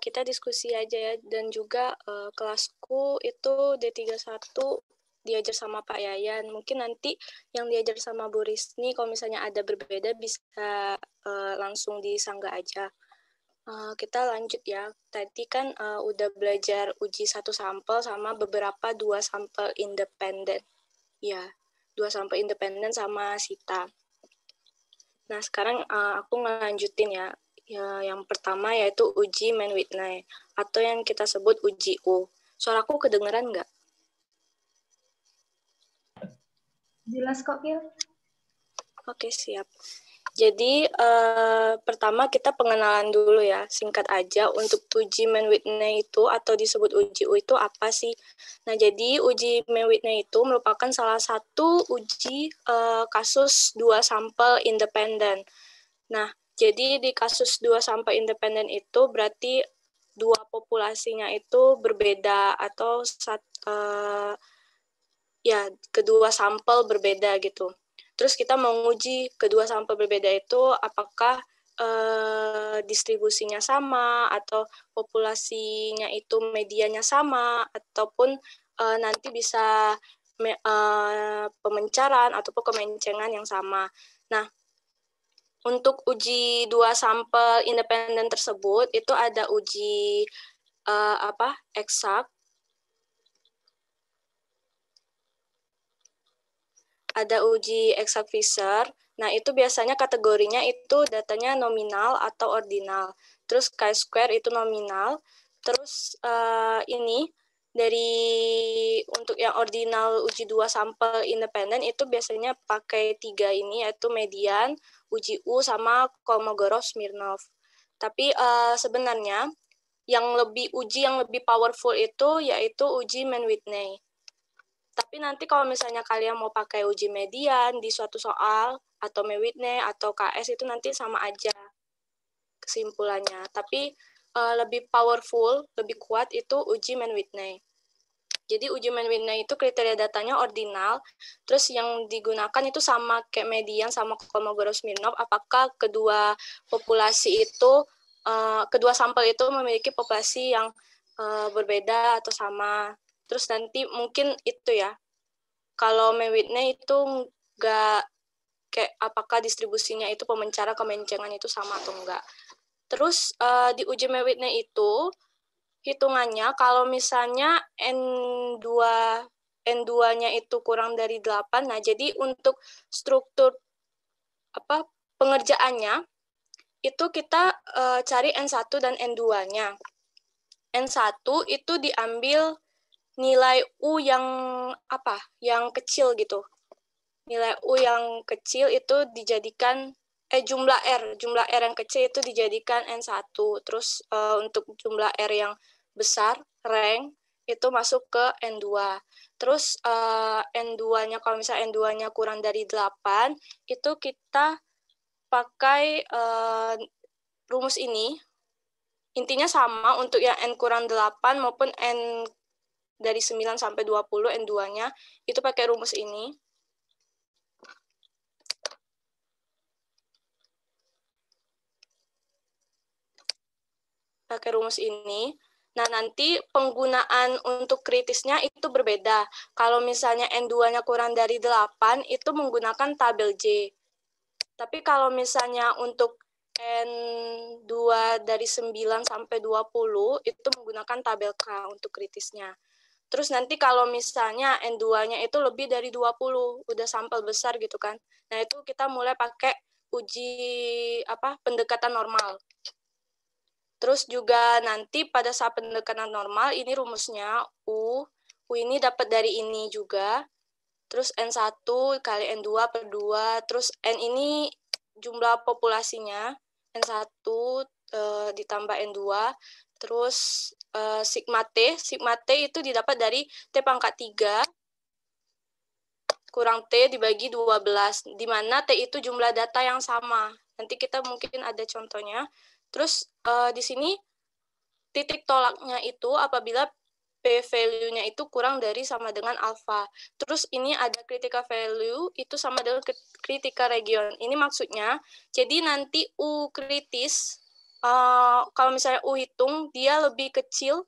kita diskusi aja ya, dan juga kelasku itu D31 diajar sama Pak Yayan. Mungkin nanti yang diajar sama Bu Risni, kalau misalnya ada berbeda bisa langsung disanggah aja. Kita lanjut ya. Tadi kan udah belajar uji 1 sampel sama beberapa 2 sampel independen. Ya, 2 sampel independen sama sita. Nah, sekarang aku ngelanjutin ya. Yang pertama yaitu uji Mann-Whitney atau yang kita sebut uji U. Suaraku kedengeran nggak? Jelas kok, Kil. Oke, siap. Jadi pertama kita pengenalan dulu ya, singkat aja untuk uji Mann-Whitney itu atau disebut uji U itu apa sih? Nah, jadi uji Mann-Whitney itu merupakan salah satu uji kasus 2 sampel independen. Nah, jadi di kasus 2 sampel independen itu berarti 2 populasinya itu berbeda atau ya kedua sampel berbeda gitu. Terus kita menguji kedua sampel berbeda itu apakah distribusinya sama atau populasinya itu medianya sama ataupun nanti bisa pemencaran ataupun kemencengan yang sama. Nah, untuk uji 2 sampel independen tersebut itu ada uji eksak, ada uji eksak Fisher. Nah, itu biasanya kategorinya itu datanya nominal atau ordinal. Terus chi-square itu nominal. Terus ini dari untuk yang ordinal uji 2 sampel independen itu biasanya pakai 3 ini yaitu median, uji U sama Kolmogorov-Smirnov. Tapi sebenarnya yang lebih powerful itu yaitu uji Mann-Whitney. Tapi nanti kalau misalnya kalian mau pakai uji median di suatu soal, atau Mann-Whitney, atau KS, itu nanti sama aja kesimpulannya. Tapi lebih powerful, lebih kuat itu uji Mann-Whitney. Jadi uji Mann-Whitney itu kriteria datanya ordinal, terus yang digunakan itu sama kayak median sama Kolmogorov-Smirnov, apakah kedua populasi itu, kedua sampel itu memiliki populasi yang berbeda atau sama. Terus nanti mungkin itu ya, kalau Mann-Whitney itu nggak kayak apakah distribusinya itu pemencara kemencengan itu sama atau enggak. Terus di uji Mann-Whitney itu hitungannya kalau misalnya N2-nya itu kurang dari 8, nah jadi untuk struktur pengerjaannya itu kita cari N1 dan N2-nya. N1 itu diambil nilai U yang kecil gitu. Nilai U yang kecil itu dijadikan jumlah R yang kecil itu dijadikan N1. Terus untuk jumlah R yang besar, rank, itu masuk ke N2. Terus N2-nya, kalau misalnya N2-nya kurang dari 8, itu kita pakai rumus ini. Intinya sama untuk yang N kurang 8 maupun N dari 9 sampai 20, N2-nya, itu pakai rumus ini. Pakai rumus ini. Nah, nanti penggunaan untuk kritisnya itu berbeda. Kalau misalnya N2-nya kurang dari 8, itu menggunakan tabel J. Tapi kalau misalnya untuk N2 dari 9 sampai 20, itu menggunakan tabel K untuk kritisnya. Terus nanti kalau misalnya N2-nya itu lebih dari 20, udah sampel besar gitu kan. Nah, itu kita mulai pakai uji pendekatan normal. Terus juga nanti pada saat pendekatan normal, ini rumusnya U ini dapat dari ini juga. Terus N1 kali N2 per 2, terus N ini jumlah populasinya, N1 ditambah N2, terus sigma T itu didapat dari T pangkat 3 kurang T dibagi 12, di mana T itu jumlah data yang sama. Nanti kita mungkin ada contohnya. Terus di sini titik tolaknya itu apabila P-value-nya itu kurang dari sama dengan alfa. Terus ini ada critical value, itu sama dengan critical region. Ini maksudnya, jadi nanti U kritis, kalau misalnya U hitung, dia lebih kecil,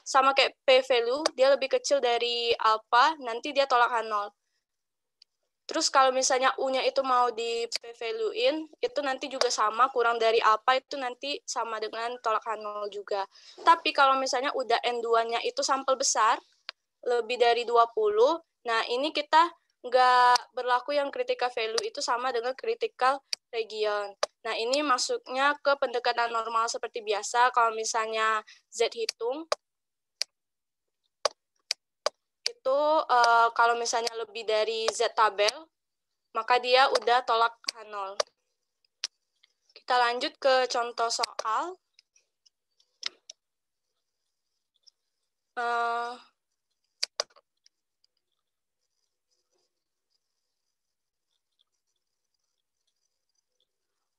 sama kayak P value, dia lebih kecil dari alpha, nanti dia tolakan 0. Terus kalau misalnya U-nya itu mau di p-value-in, itu nanti juga sama, kurang dari alpha itu nanti sama dengan tolakan 0 juga. Tapi kalau misalnya udah N2-nya itu sampel besar, lebih dari 20, nah ini kita nggak berlaku yang critical value itu sama dengan critical region. Nah ini masuknya ke pendekatan normal seperti biasa, kalau misalnya Z hitung, itu kalau misalnya lebih dari Z tabel, maka dia udah tolak H0. Kita lanjut ke contoh soal.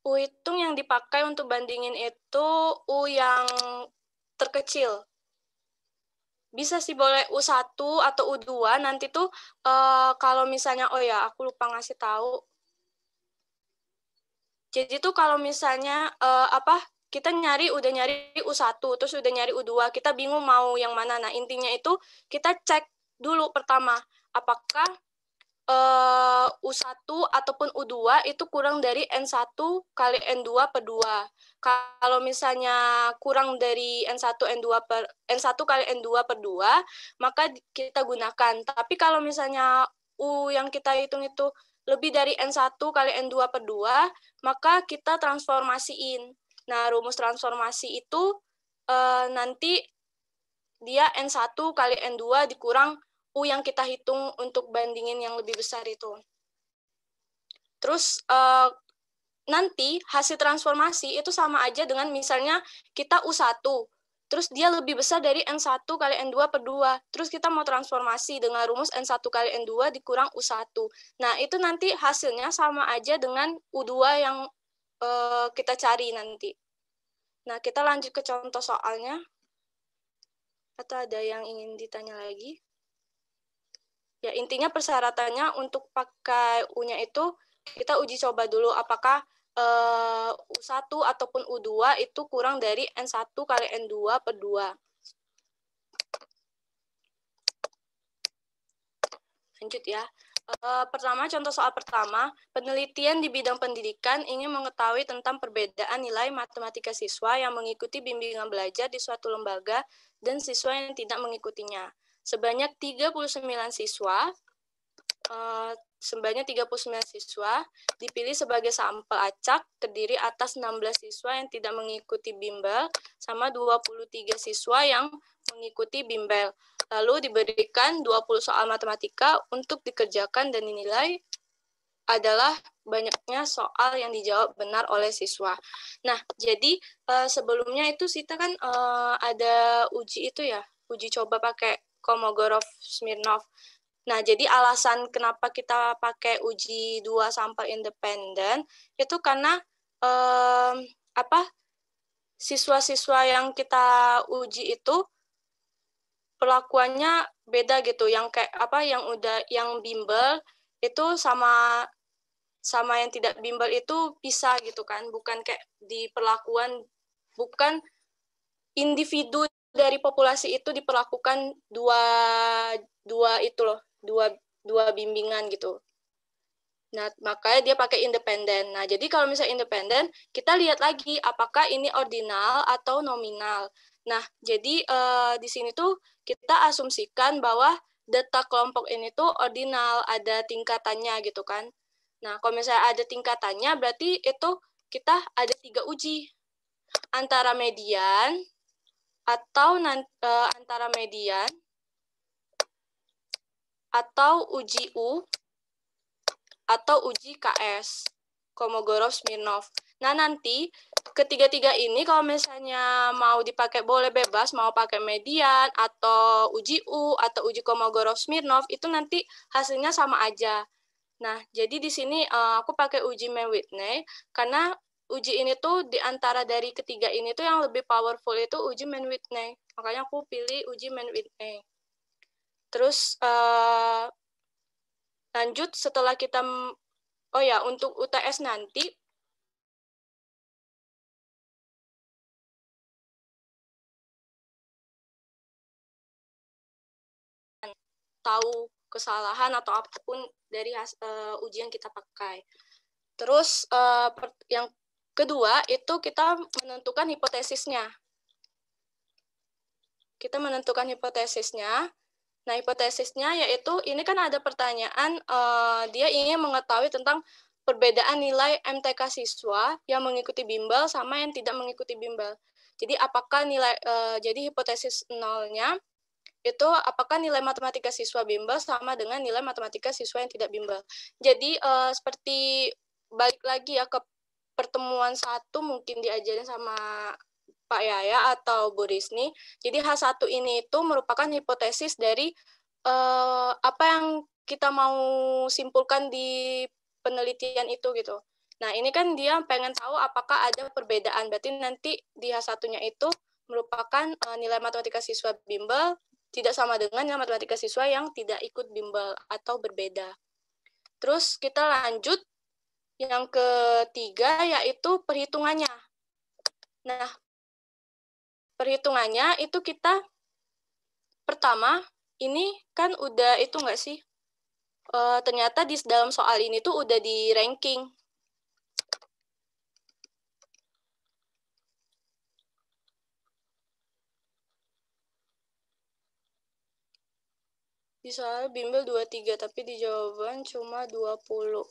U hitung yang dipakai untuk bandingin itu U yang terkecil. Bisa sih boleh U1 atau U2, nanti tuh kalau misalnya, oh ya aku lupa ngasih tahu. Jadi tuh kalau misalnya kita udah nyari U1, terus udah nyari U2, kita bingung mau yang mana. Nah, intinya itu kita cek dulu pertama, apakah U1 ataupun U2 itu kurang dari N1 kali N2 per 2. Kalau misalnya kurang dari N1 kali N2 per 2, maka kita gunakan. Tapi kalau misalnya U yang kita hitung itu lebih dari N1 kali N2 per 2, maka kita transformasiin. Nah, rumus transformasi itu nanti dia N1 kali N2 dikurang U yang kita hitung untuk bandingin yang lebih besar itu. Terus nanti hasil transformasi itu sama aja dengan misalnya kita U1, terus dia lebih besar dari N1 kali N2 per 2. Terus kita mau transformasi dengan rumus N1 kali N2 dikurang U1. Nah, itu nanti hasilnya sama aja dengan U2 yang kita cari nanti. Nah, kita lanjut ke contoh soalnya. Atau ada yang ingin ditanya lagi? Ya, intinya persyaratannya untuk pakai U-nya itu, kita uji coba dulu apakah U1 ataupun U2 itu kurang dari N1 kali N2 per 2. Lanjut ya. Pertama, contoh soal pertama, penelitian di bidang pendidikan ingin mengetahui tentang perbedaan nilai matematika siswa yang mengikuti bimbingan belajar di suatu lembaga dan siswa yang tidak mengikutinya. Sebanyak 39 siswa, dipilih sebagai sampel acak, terdiri atas 16 siswa yang tidak mengikuti bimbel, sama 23 siswa yang mengikuti bimbel. Lalu diberikan 20 soal matematika untuk dikerjakan dan dinilai adalah banyaknya soal yang dijawab benar oleh siswa. Nah, jadi sebelumnya itu Sita kan ada uji itu ya, uji coba pakai Kolmogorov-Smirnov. Nah, jadi alasan kenapa kita pakai uji 2 sampel independen itu karena siswa-siswa yang kita uji itu perlakuannya beda gitu, yang kayak yang bimbel itu sama yang tidak bimbel itu bisa gitu kan, bukan kayak di perlakuan, bukan individu dari populasi itu diperlakukan dua bimbingan gitu. Nah, makanya dia pakai independen. Nah, jadi kalau misalnya independen, kita lihat lagi apakah ini ordinal atau nominal. Nah, jadi di sini tuh kita asumsikan bahwa data kelompok ini tuh ordinal, ada tingkatannya gitu kan. Nah, kalau misalnya ada tingkatannya, berarti itu kita ada 3 uji. Antara median, atau uji U, atau uji KS, Kolmogorov-Smirnov. Nah, nanti ketiga-tiga ini kalau misalnya mau dipakai boleh bebas, mau pakai median, atau uji U, atau uji Kolmogorov-Smirnov, itu nanti hasilnya sama aja. Nah, jadi di sini aku pakai uji Mann-Whitney, karena uji ini tuh di antara dari ketiga ini tuh yang lebih powerful itu uji Mann-Whitney. Makanya aku pilih uji Mann-Whitney. Terus lanjut setelah kita, untuk UTS nanti, tahu kesalahan atau apapun dari uji yang kita pakai. Terus yang kedua itu kita menentukan hipotesisnya. Kita menentukan hipotesisnya. Nah, hipotesisnya yaitu ini kan ada pertanyaan, dia ingin mengetahui tentang perbedaan nilai MTK siswa yang mengikuti bimbel sama yang tidak mengikuti bimbel. Jadi apakah nilai, jadi hipotesis nolnya itu apakah nilai matematika siswa bimbel sama dengan nilai matematika siswa yang tidak bimbel. Jadi seperti balik lagi ya ke pertemuan 1 mungkin diajarin sama Pak Yaya atau Bu Risni. Jadi H1 ini itu merupakan hipotesis dari apa yang kita mau simpulkan di penelitian itu gitu. Nah, ini kan dia pengen tahu apakah ada perbedaan. Berarti nanti di H1-nya itu merupakan nilai matematika siswa bimbel tidak sama dengan nilai matematika siswa yang tidak ikut bimbel atau berbeda. Terus kita lanjut yang ketiga yaitu perhitungannya. Nah, perhitungannya itu kita pertama ini kan udah itu nggak sih? Ternyata di dalam soal ini tuh udah di ranking. Di soal bimbel 23, tapi di jawaban cuma 20.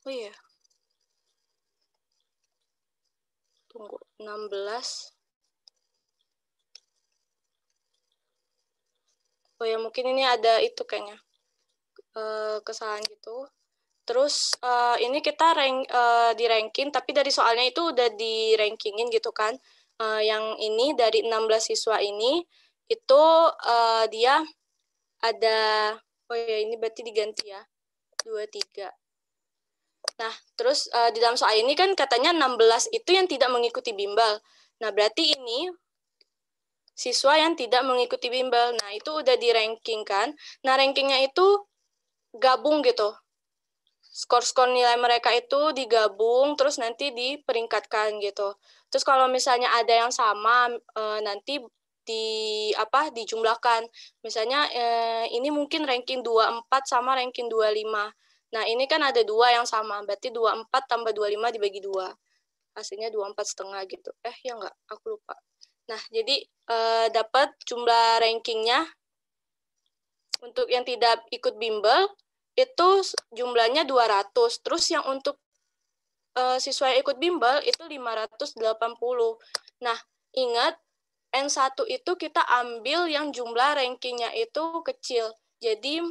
Oh iya. Tunggu, 16. Oh ya, mungkin ini ada itu kayaknya. Kesalahan gitu. Terus ini kita di ranking, tapi dari soalnya itu udah di rankingin gitu kan. Yang ini dari 16 siswa ini, itu dia ada, oh ya ini berarti diganti ya, 23. Nah, terus di dalam soal ini kan katanya 16 itu yang tidak mengikuti bimbel. Nah, berarti ini siswa yang tidak mengikuti bimbel. Nah, itu udah di ranking kan. Nah, rankingnya itu gabung gitu. Skor-skor nilai mereka itu digabung, terus nanti diperingkatkan gitu. Terus kalau misalnya ada yang sama, nanti dijumlahkan. Misalnya ini mungkin ranking 24 sama ranking 25. Nah, ini kan ada 2 yang sama, berarti 24 tambah 25 dibagi 2. Hasilnya 24,5 gitu. Ya enggak, aku lupa. Nah, jadi dapat jumlah rankingnya untuk yang tidak ikut bimbel, itu jumlahnya 200. Terus yang untuk siswa yang ikut bimbel itu 580. Nah, ingat N1 itu kita ambil yang jumlah rankingnya itu kecil. Jadi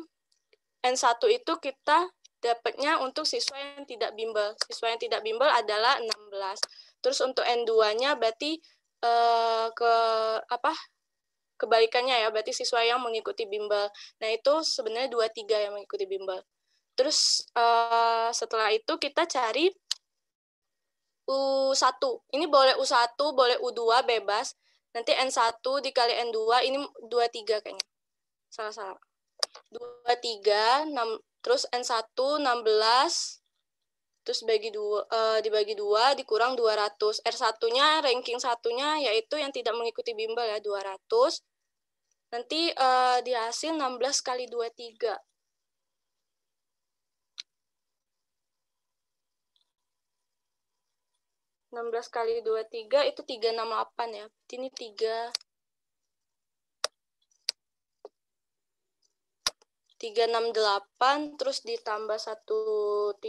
N1 itu kita dapatnya untuk siswa yang tidak bimbel. Siswa yang tidak bimbel adalah 16. Terus untuk N2-nya berarti kebalikannya ya, berarti siswa yang mengikuti bimbel. Nah, itu sebenarnya 23 yang mengikuti bimbel. Terus setelah itu kita cari U1. Ini boleh U1, boleh U2, bebas. Nanti N1 dikali N2, ini 23 kayaknya. Salah-salah. 23, terus N1, 16, terus dibagi 2, dikurang 200. R1-nya, ranking 1-nya, yaitu yang tidak mengikuti bimbel ya, 200. Nanti di hasil 16 kali 23. 16 kali 23 itu 368 ya. Ini 368 terus ditambah 136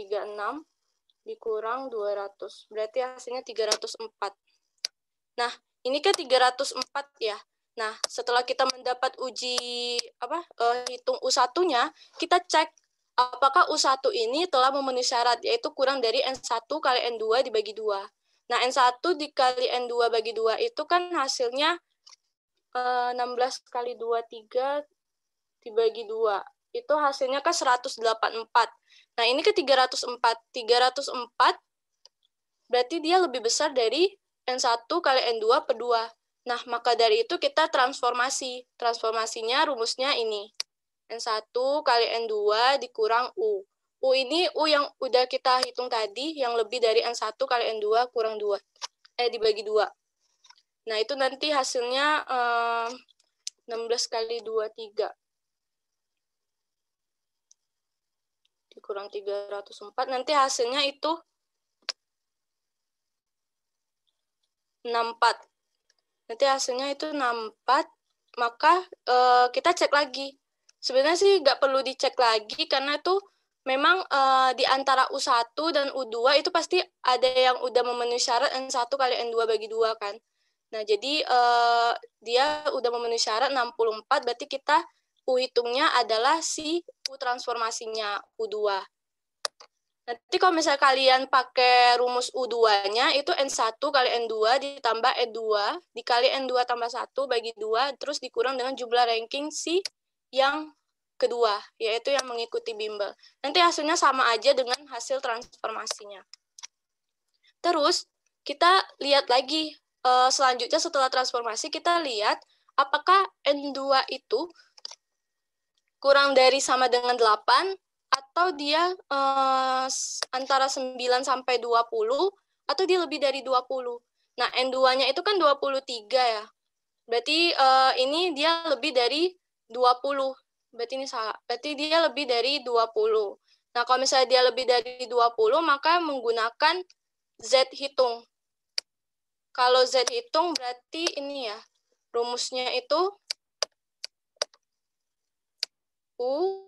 dikurang 200. Berarti hasilnya 304. Nah, ini kan 304 ya. Nah, setelah kita mendapat uji hitung U1-nya, kita cek apakah U1 ini telah memenuhi syarat, yaitu kurang dari N1 kali N2 dibagi 2. Nah, N1 dikali N2 bagi 2 itu kan hasilnya 16 kali 23 dibagi 2. Itu hasilnya kan 184. Nah, ini ke 304. 304 berarti dia lebih besar dari N1 kali N2 per 2. Nah, maka dari itu kita transformasi. Transformasinya rumusnya ini. N1 kali N2 dikurang U. U ini U yang udah kita hitung tadi, yang lebih dari N1 kali N2 kurang 2. dibagi 2. Nah, itu nanti hasilnya 16 kali 2, 3. Dikurang 304. Nanti hasilnya itu 64. Nanti hasilnya itu 64. Maka kita cek lagi. Sebenarnya sih nggak perlu dicek lagi, karena itu memang di antara U1 dan U2 itu pasti ada yang udah memenuhi syarat N1 kali N2 bagi 2 kan. Nah, jadi dia udah memenuhi syarat 64, berarti kita U hitungnya adalah si U transformasinya, U2. Nanti kalau misalnya kalian pakai rumus U2-nya, itu N1 kali N2 ditambah N2 dikali N2 tambah 1 bagi 2, terus dikurang dengan jumlah ranking si yang kedua, yaitu yang mengikuti bimbel. Nanti hasilnya sama aja dengan hasil transformasinya. Terus, kita lihat lagi, selanjutnya setelah transformasi, kita lihat apakah N2 itu kurang dari sama dengan 8, atau dia antara 9 sampai 20, atau dia lebih dari 20. Nah, N2-nya itu kan 23 ya. Berarti ini dia lebih dari 20. Berarti ini salah. Berarti dia lebih dari 20. Nah, kalau misalnya dia lebih dari 20, maka menggunakan Z hitung. Kalau Z hitung berarti ini ya, rumusnya itu U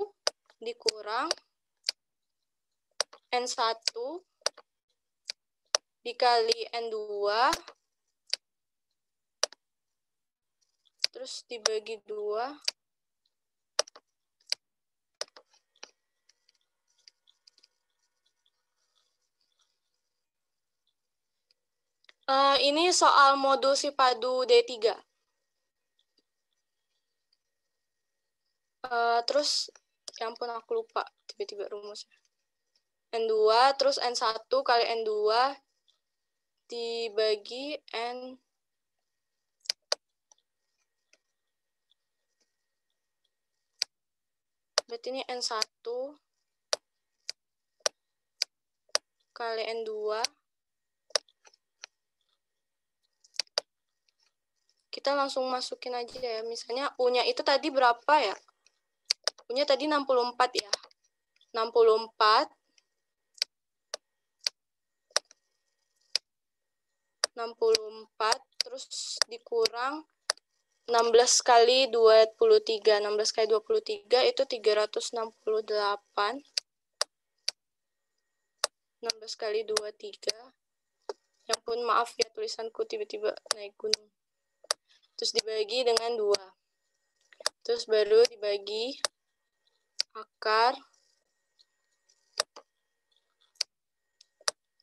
dikurang N1 dikali N2 terus dibagi 2 ini soal modul Sipadu D3. Terus, ya ampun aku lupa tiba-tiba rumusnya. N2 terus N1 kali N2 dibagi N berarti ini N1 kali N2 kita langsung masukin aja ya. Misalnya U-nya itu tadi berapa ya? U-nya tadi 64 ya. 64 terus dikurang 16 kali 23. 16 kali 23 itu 368. 16 kali 23. Ya ampun, maaf ya tulisanku tiba-tiba naik gunung. Terus dibagi dengan 2. Terus baru dibagi akar.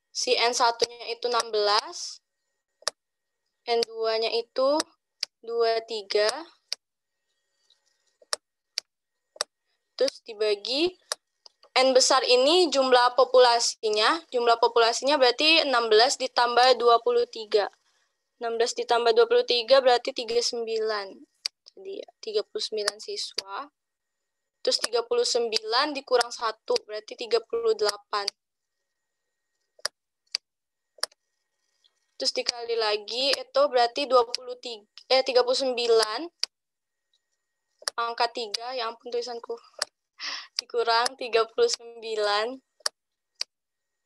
Si N1-nya itu 16. N2-nya itu 23. Terus dibagi N besar ini jumlah populasinya. Jumlah populasinya berarti 16 ditambah 23. 16 ditambah 23 berarti 39. Jadi 39 siswa. Terus 39 dikurang 1 berarti 38. Terus dikali lagi itu berarti 39 angka 3, ya ampun tulisanku. Dikurang 39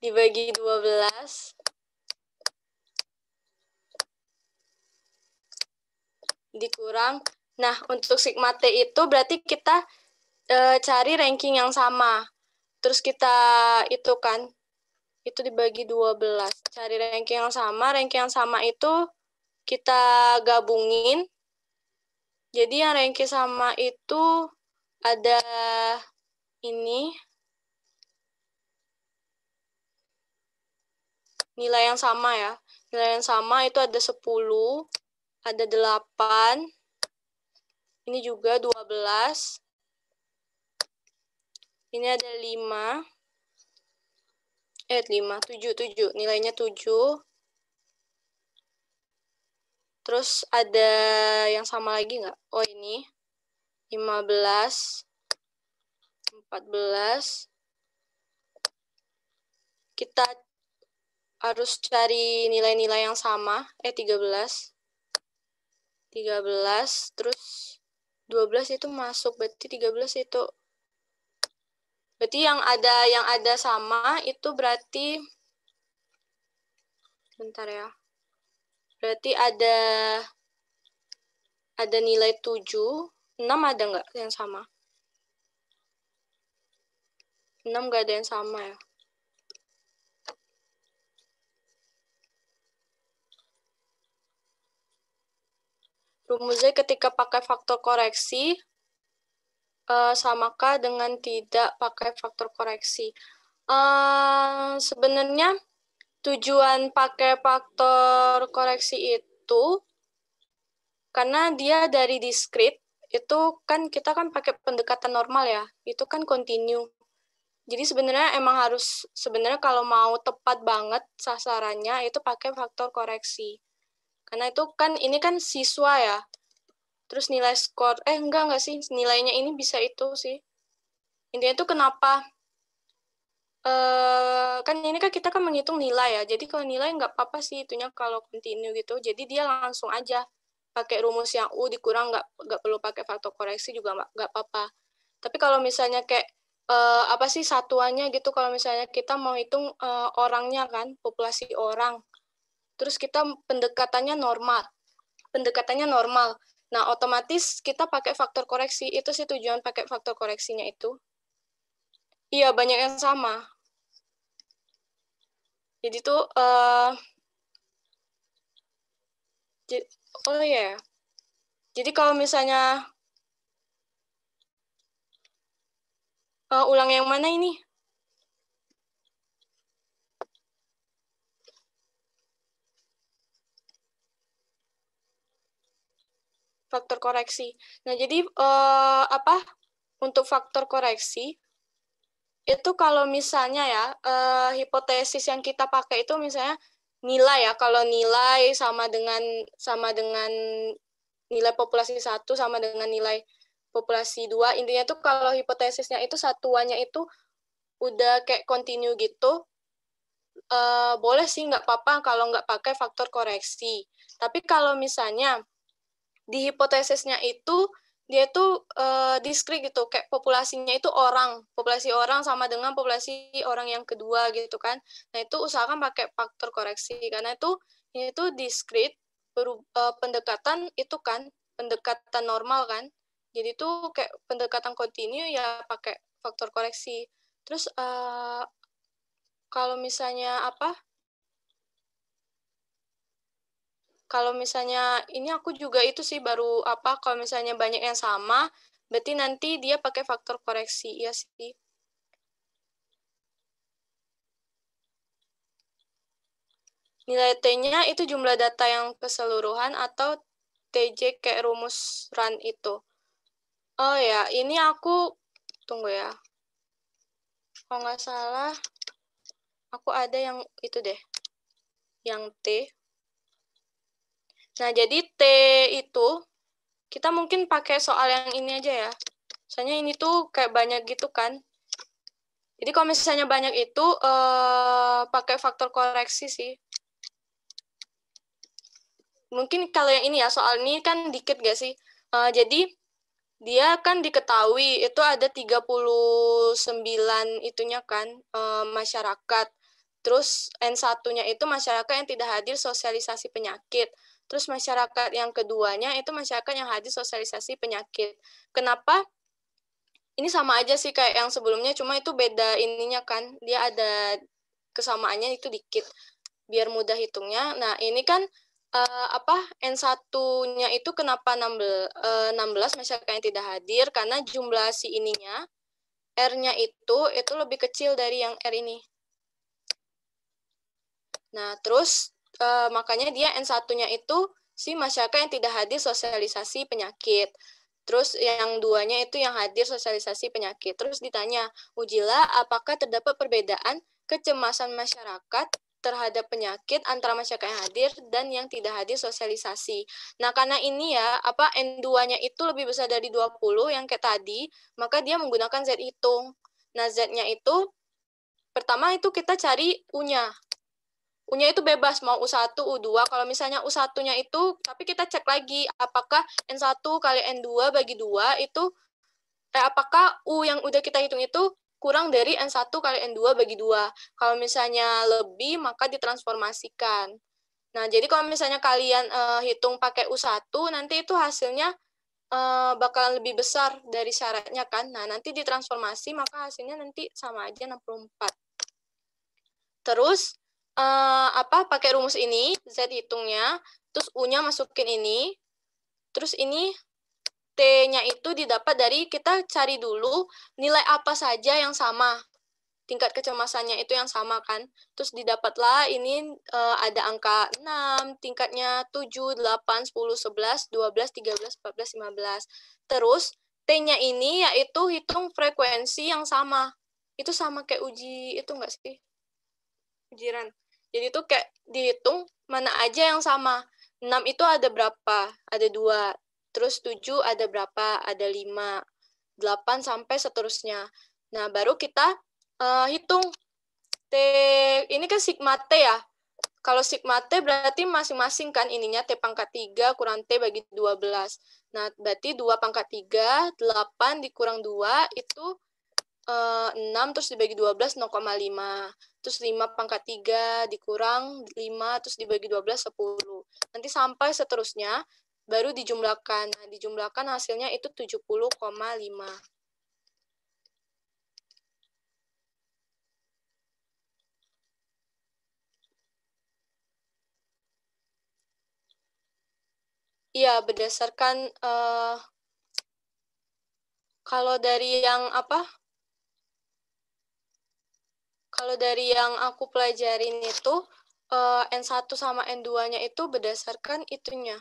dibagi 12 dikurang. Nah, untuk sigma T itu berarti kita cari ranking yang sama. Terus kita itu kan, itu dibagi 12. Cari ranking yang sama. Ranking yang sama itu kita gabungin. Jadi yang ranking sama itu ada ini. Nilai yang sama ya. Nilai yang sama itu ada 10, ada 8, ini juga 12, ini ada 5, 7, nilainya 7. Terus ada yang sama lagi nggak? Oh ini, 15, 14. Kita harus cari nilai-nilai yang sama, 13, terus 12 itu masuk, berarti 13 itu, berarti yang ada sama itu berarti, bentar ya, berarti ada nilai 7, 6 ada nggak yang sama? 6 nggak ada yang sama ya. Rumusnya ketika pakai faktor koreksi, samakah dengan tidak pakai faktor koreksi? Sebenarnya tujuan pakai faktor koreksi itu, karena dia dari diskrit, itu kan kita kan pakai pendekatan normal ya, itu kan continue. Jadi sebenarnya emang harus, sebenarnya kalau mau tepat banget sasarannya, itu pakai faktor koreksi. Karena itu kan, ini kan siswa ya, terus nilai skor, enggak sih, nilainya ini bisa itu sih. Intinya itu kenapa, kan ini kan kita kan menghitung nilai ya, jadi kalau nilai nggak apa-apa sih itunya kalau continue gitu, jadi dia langsung aja pakai rumus yang U dikurang, nggak perlu pakai faktor koreksi juga nggak apa-apa. Tapi kalau misalnya kayak, apa sih satuannya gitu, kalau misalnya kita mau hitung orangnya kan, populasi orang, terus kita pendekatannya normal. Nah, otomatis kita pakai faktor koreksi. Itu sih tujuan pakai faktor koreksinya itu. Iya, banyak yang sama. Jadi tuh, oh ya. Jadi kalau misalnya, ulang yang mana ini? Faktor koreksi. Nah, jadi apa? Untuk faktor koreksi, itu kalau misalnya ya, hipotesis yang kita pakai itu misalnya nilai ya, kalau nilai sama dengan nilai populasi 1 sama dengan nilai populasi 2, intinya tuh kalau hipotesisnya itu satuannya itu udah kayak continue gitu, boleh sih nggak apa-apa kalau nggak pakai faktor koreksi. Tapi kalau misalnya di hipotesisnya itu dia tuh diskrit gitu, kayak populasinya itu populasi orang sama dengan populasi orang yang kedua gitu kan. Nah, itu usahakan pakai faktor koreksi, karena itu diskrit, pendekatan itu kan, pendekatan normal kan. Jadi tuh kayak pendekatan kontinu ya pakai faktor koreksi. Terus kalau misalnya apa? Kalau misalnya ini aku juga itu sih baru apa, kalau misalnya banyak yang sama, berarti nanti dia pakai faktor koreksi, ya sih. Nilai T-nya itu jumlah data yang keseluruhan atau TJ kayak rumus run itu. Oh ya, ini aku, tunggu ya. Kalau nggak salah, aku ada yang itu deh, yang T. Nah, jadi T itu, kita mungkin pakai soal yang ini aja ya. Soalnya ini tuh kayak banyak gitu kan. Jadi kalau misalnya banyak itu, pakai faktor koreksi sih. Mungkin kalau yang ini ya, soal ini kan dikit gak sih? Jadi, dia kan diketahui itu ada 39 itunya kan, masyarakat. Terus N1-nya itu masyarakat yang tidak hadir sosialisasi penyakit. Terus masyarakat yang keduanya itu masyarakat yang hadir sosialisasi penyakit. Kenapa? Ini sama aja sih kayak yang sebelumnya, cuma itu beda ininya kan. Dia ada kesamaannya itu dikit. Biar mudah hitungnya. Nah, ini kan N1-nya itu kenapa 16 masyarakat yang tidak hadir, karena jumlah si ininya, R-nya itu lebih kecil dari yang R ini. Nah, terus makanya dia N1-nya itu si masyarakat yang tidak hadir sosialisasi penyakit. Terus yang duanya itu yang hadir sosialisasi penyakit. Terus ditanya, ujilah apakah terdapat perbedaan kecemasan masyarakat terhadap penyakit antara masyarakat yang hadir dan yang tidak hadir sosialisasi. Nah, karena ini ya, N2-nya itu lebih besar dari 20 yang kayak tadi, maka dia menggunakan Z hitung. Nah, Z-nya itu, pertama itu kita cari U-nya. U-nya itu bebas, mau U1, U2. Kalau misalnya U1-nya itu, tapi kita cek lagi, apakah N1 kali N2 bagi 2 itu, apakah U yang udah kita hitung itu kurang dari N1 kali N2 bagi 2. Kalau misalnya lebih, maka ditransformasikan. Nah, jadi kalau misalnya kalian hitung pakai U1, nanti itu hasilnya bakalan lebih besar dari syaratnya kan. Nah, nanti ditransformasi, maka hasilnya nanti sama aja 64. Terus, pakai rumus ini, Z hitungnya, terus U-nya masukin ini, terus ini T-nya itu didapat dari, kita cari dulu nilai apa saja yang sama, tingkat kecemasannya itu yang sama kan, terus didapatlah ini ada angka 6, tingkatnya 7, 8, 10, 11, 12, 13, 14, 15. Terus, T-nya ini yaitu hitung frekuensi yang sama. Itu sama kayak uji itu nggak sih? Ujiran. Jadi itu kayak dihitung mana aja yang sama. 6 itu ada berapa? Ada 2. Terus 7 ada berapa? Ada 5. 8 sampai seterusnya. Nah, baru kita hitung T, ini kan sigma T ya. Kalau sigma T berarti masing-masing kan ininya T pangkat 3 kurang T bagi 12. Nah, berarti 2 pangkat 3, 8 dikurang 2 itu 6 terus dibagi 12 0,5. Terus 5 pangkat 3 dikurang 5 terus dibagi 12 10. Nanti sampai seterusnya baru dijumlahkan. Nah, dijumlahkan hasilnya itu 70,5. Iya, berdasarkan kalau dari yang Kalau dari yang aku pelajarin itu N1 sama N2-nya itu berdasarkan itunya.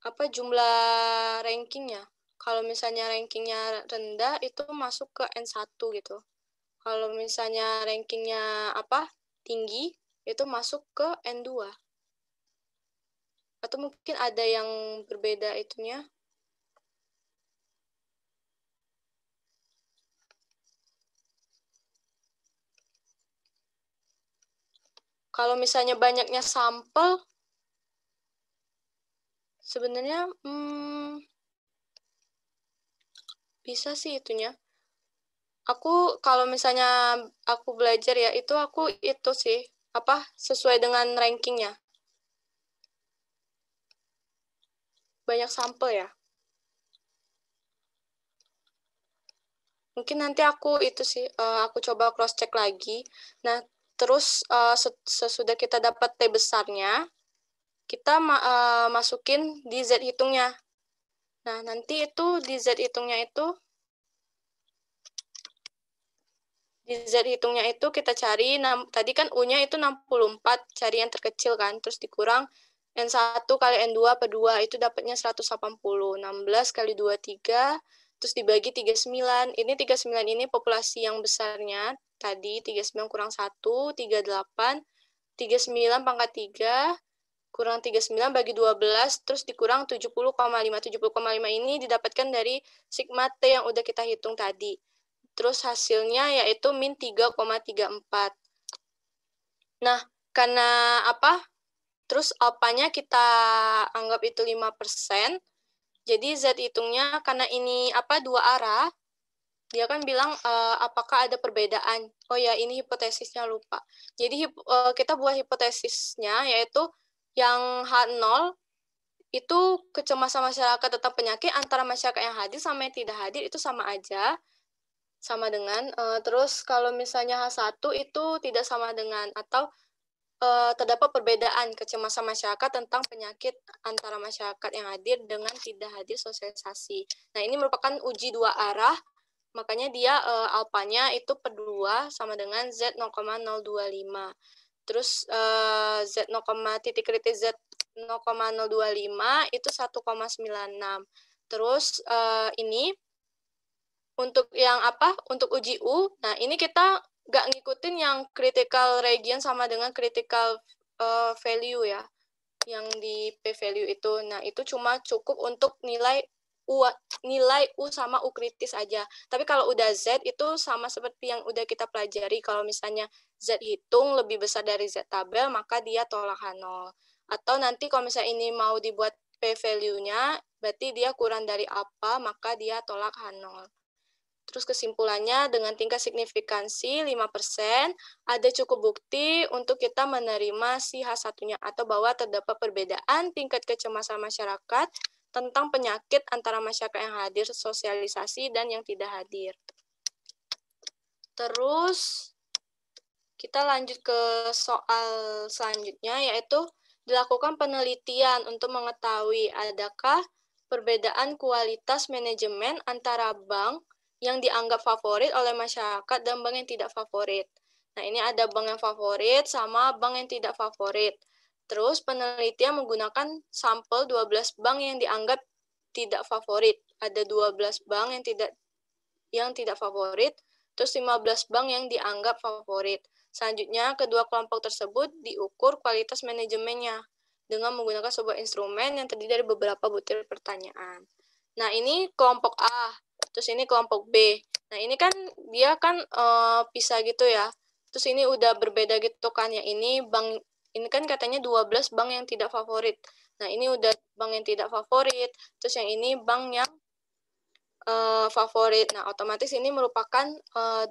Jumlah rankingnya. Kalau misalnya rankingnya rendah itu masuk ke N1 gitu. Kalau misalnya rankingnya tinggi itu masuk ke N2. Atau mungkin ada yang berbeda itunya. Kalau misalnya banyaknya sampel, sebenarnya bisa sih itunya. Kalau misalnya aku belajar ya, itu aku itu sih, sesuai dengan rankingnya. Banyak sampel ya. Mungkin nanti aku itu sih, aku coba cross-check lagi. Nah, terus sesudah kita dapat T besarnya, kita masukin di Z hitungnya. Nah, nanti itu di Z hitungnya itu, kita cari, tadi kan U-nya itu 64, cari yang terkecil kan, terus dikurang N1 kali N2 per 2, itu dapatnya 180. 16 kali 2, 3, terus dibagi 39. Ini 39 ini populasi yang besarnya, tadi 39 kurang 1, 38, 39 pangkat 3, kurang 39 bagi 12, terus dikurang 70,5. 70,5 ini didapatkan dari sigma T yang udah kita hitung tadi. Terus hasilnya yaitu min 3,34. Nah, karena terus alpanya kita anggap itu 5%. Jadi Z hitungnya karena ini dua arah, dia kan bilang apakah ada perbedaan. Oh ya, ini hipotesisnya lupa. Jadi kita buat hipotesisnya yaitu yang H0 itu kecemasan masyarakat tentang penyakit antara masyarakat yang hadir sama yang tidak hadir itu sama aja. Sama dengan, terus kalau misalnya H1 itu tidak sama dengan, atau terdapat perbedaan kecemasan masyarakat tentang penyakit antara masyarakat yang hadir dengan tidak hadir sosialisasi. Nah, ini merupakan uji dua arah, makanya dia alpanya itu per 2 sama dengan Z 0,025. Terus Z 0, titik kritis Z 0,025 itu 1,96. Terus ini untuk yang untuk uji U, nah ini kita nggak ngikutin yang critical region sama dengan critical value ya, yang di p-value itu. Nah, itu cuma cukup untuk nilai nilai U sama U kritis aja. Tapi kalau udah Z itu sama seperti yang udah kita pelajari. Kalau misalnya Z hitung lebih besar dari Z tabel, maka dia tolak H0. Atau nanti kalau misalnya ini mau dibuat P-value-nya, berarti dia kurang dari apa, maka dia tolak H0. Terus kesimpulannya, dengan tingkat signifikansi 5%, ada cukup bukti untuk kita menerima si H1-nya, atau bahwa terdapat perbedaan tingkat kecemasan masyarakat tentang penyakit antara masyarakat yang hadir sosialisasi dan yang tidak hadir. Terus, kita lanjut ke soal selanjutnya, yaitu dilakukan penelitian untuk mengetahui adakah perbedaan kualitas manajemen antara bank yang dianggap favorit oleh masyarakat dan bank yang tidak favorit. Nah, ini ada bank yang favorit sama bank yang tidak favorit. Terus penelitian menggunakan sampel 12 bank yang dianggap tidak favorit. Ada 12 bank yang tidak favorit, terus 15 bank yang dianggap favorit. Selanjutnya, kedua kelompok tersebut diukur kualitas manajemennya dengan menggunakan sebuah instrumen yang terdiri dari beberapa butir pertanyaan. Nah, ini kelompok A. Terus ini kelompok B. Nah, ini kan dia kan pisah gitu ya. Terus ini udah berbeda gitu kan. Yang ini kan katanya 12 bank yang tidak favorit. Nah, ini udah bank yang tidak favorit. Terus yang ini bank yang favorit. Nah, otomatis ini merupakan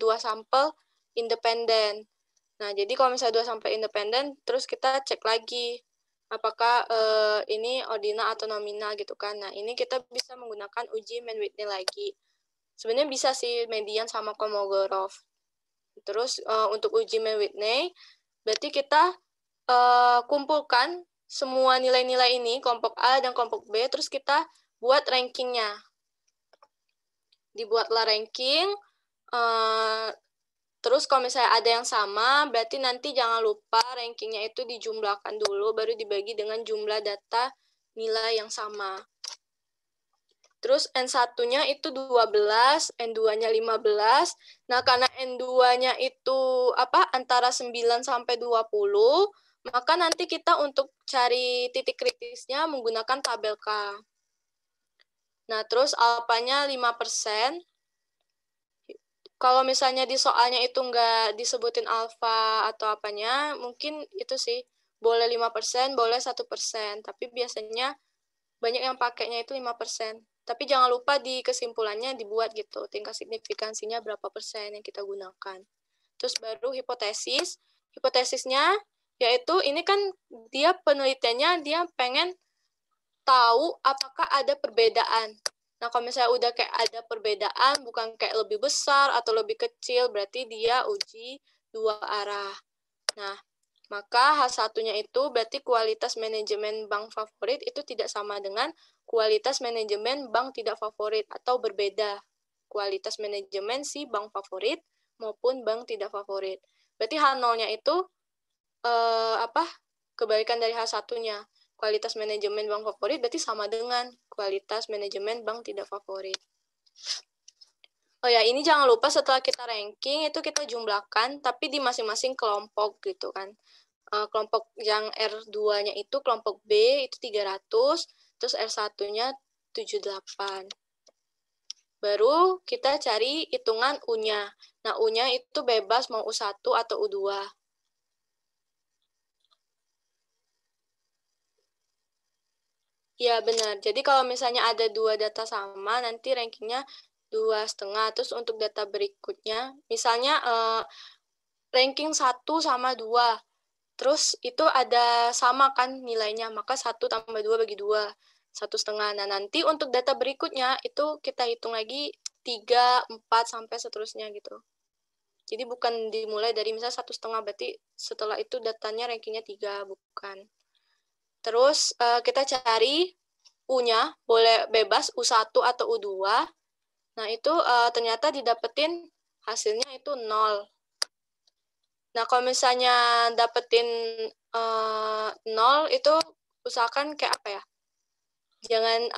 dua sampel independen. Nah, jadi kalau misalnya dua sampel independen, terus kita cek lagi apakah ini ordinal atau nominal gitu kan. Nah, ini kita bisa menggunakan uji Mann-Whitney lagi. Sebenarnya bisa sih median sama Kolmogorov. Terus untuk uji Mann-Whitney, berarti kita kumpulkan semua nilai-nilai ini, kelompok A dan kelompok B, terus kita buat rankingnya. Dibuatlah ranking, terus kalau misalnya ada yang sama, berarti nanti jangan lupa rankingnya itu dijumlahkan dulu, baru dibagi dengan jumlah data nilai yang sama. Terus N1-nya itu 12, N2-nya 15. Nah, karena N2-nya itu antara 9 sampai 20, maka nanti kita untuk cari titik kritisnya menggunakan tabel K. Nah, terus alfanya 5%. Kalau misalnya di soalnya itu nggak disebutin alfa atau apanya, mungkin itu sih boleh 5%, boleh 1%. Tapi biasanya banyak yang pakainya itu 5%. Tapi jangan lupa di kesimpulannya dibuat gitu, tingkat signifikansinya berapa persen yang kita gunakan. Terus baru hipotesis. Hipotesisnya yaitu ini kan dia penelitiannya dia pengen tahu apakah ada perbedaan. Nah, kalau misalnya udah kayak ada perbedaan, bukan kayak lebih besar atau lebih kecil, berarti dia uji dua arah. Nah, maka H1-nya itu berarti kualitas manajemen bank favorit itu tidak sama dengan kualitas manajemen bank tidak favorit atau berbeda kualitas manajemen si bank favorit maupun bank tidak favorit. Berarti H0-nya itu kebalikan dari H1-nya. Kualitas manajemen bank favorit berarti sama dengan kualitas manajemen bank tidak favorit. Oh ya, ini jangan lupa setelah kita ranking itu kita jumlahkan, tapi di masing-masing kelompok gitu kan. Kelompok yang R2-nya itu kelompok B itu 300, terus R1-nya 78. Baru kita cari hitungan U-nya. Nah, U-nya itu bebas mau U1 atau U2. Ya, benar. Jadi kalau misalnya ada dua data sama, nanti rankingnya 2,5. Terus untuk data berikutnya, misalnya ranking 1 sama 2. Terus itu ada sama kan nilainya, maka 1 tambah 2 bagi 2, 1,5. Nah, nanti untuk data berikutnya itu kita hitung lagi 3, 4, sampai seterusnya gitu. Jadi bukan dimulai dari misalnya 1,5, berarti setelah itu datanya rankingnya 3, bukan. Terus kita cari U-nya, boleh bebas U1 atau U2. Nah, itu ternyata didapetin hasilnya itu 0. Nah, kalau misalnya dapetin 0 itu usahakan kayak apa ya? Jangan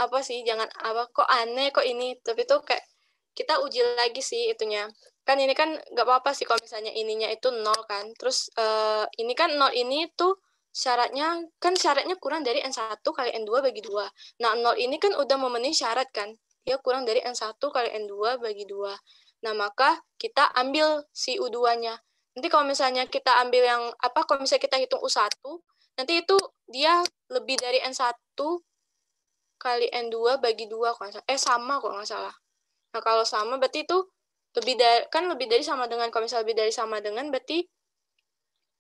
kok aneh kok ini, tapi tuh kayak kita uji lagi sih itunya. Kan ini kan nggak apa-apa sih kalau misalnya ininya itu 0 kan. Terus ini kan 0 ini tuh syaratnya kurang dari N1 kali N2 bagi 2. Nah, 0 ini kan udah memenuhi syarat kan. dia kurang dari N1 kali N2 bagi 2. Nah, maka kita ambil si U2-nya. Nanti kalau misalnya kita ambil yang, kalau misalnya kita hitung U1, nanti itu dia lebih dari N1 kali N2 bagi 2, sama kalau nggak salah. Nah, kalau sama berarti itu lebih dari sama dengan, kalau misalnya lebih dari sama dengan, berarti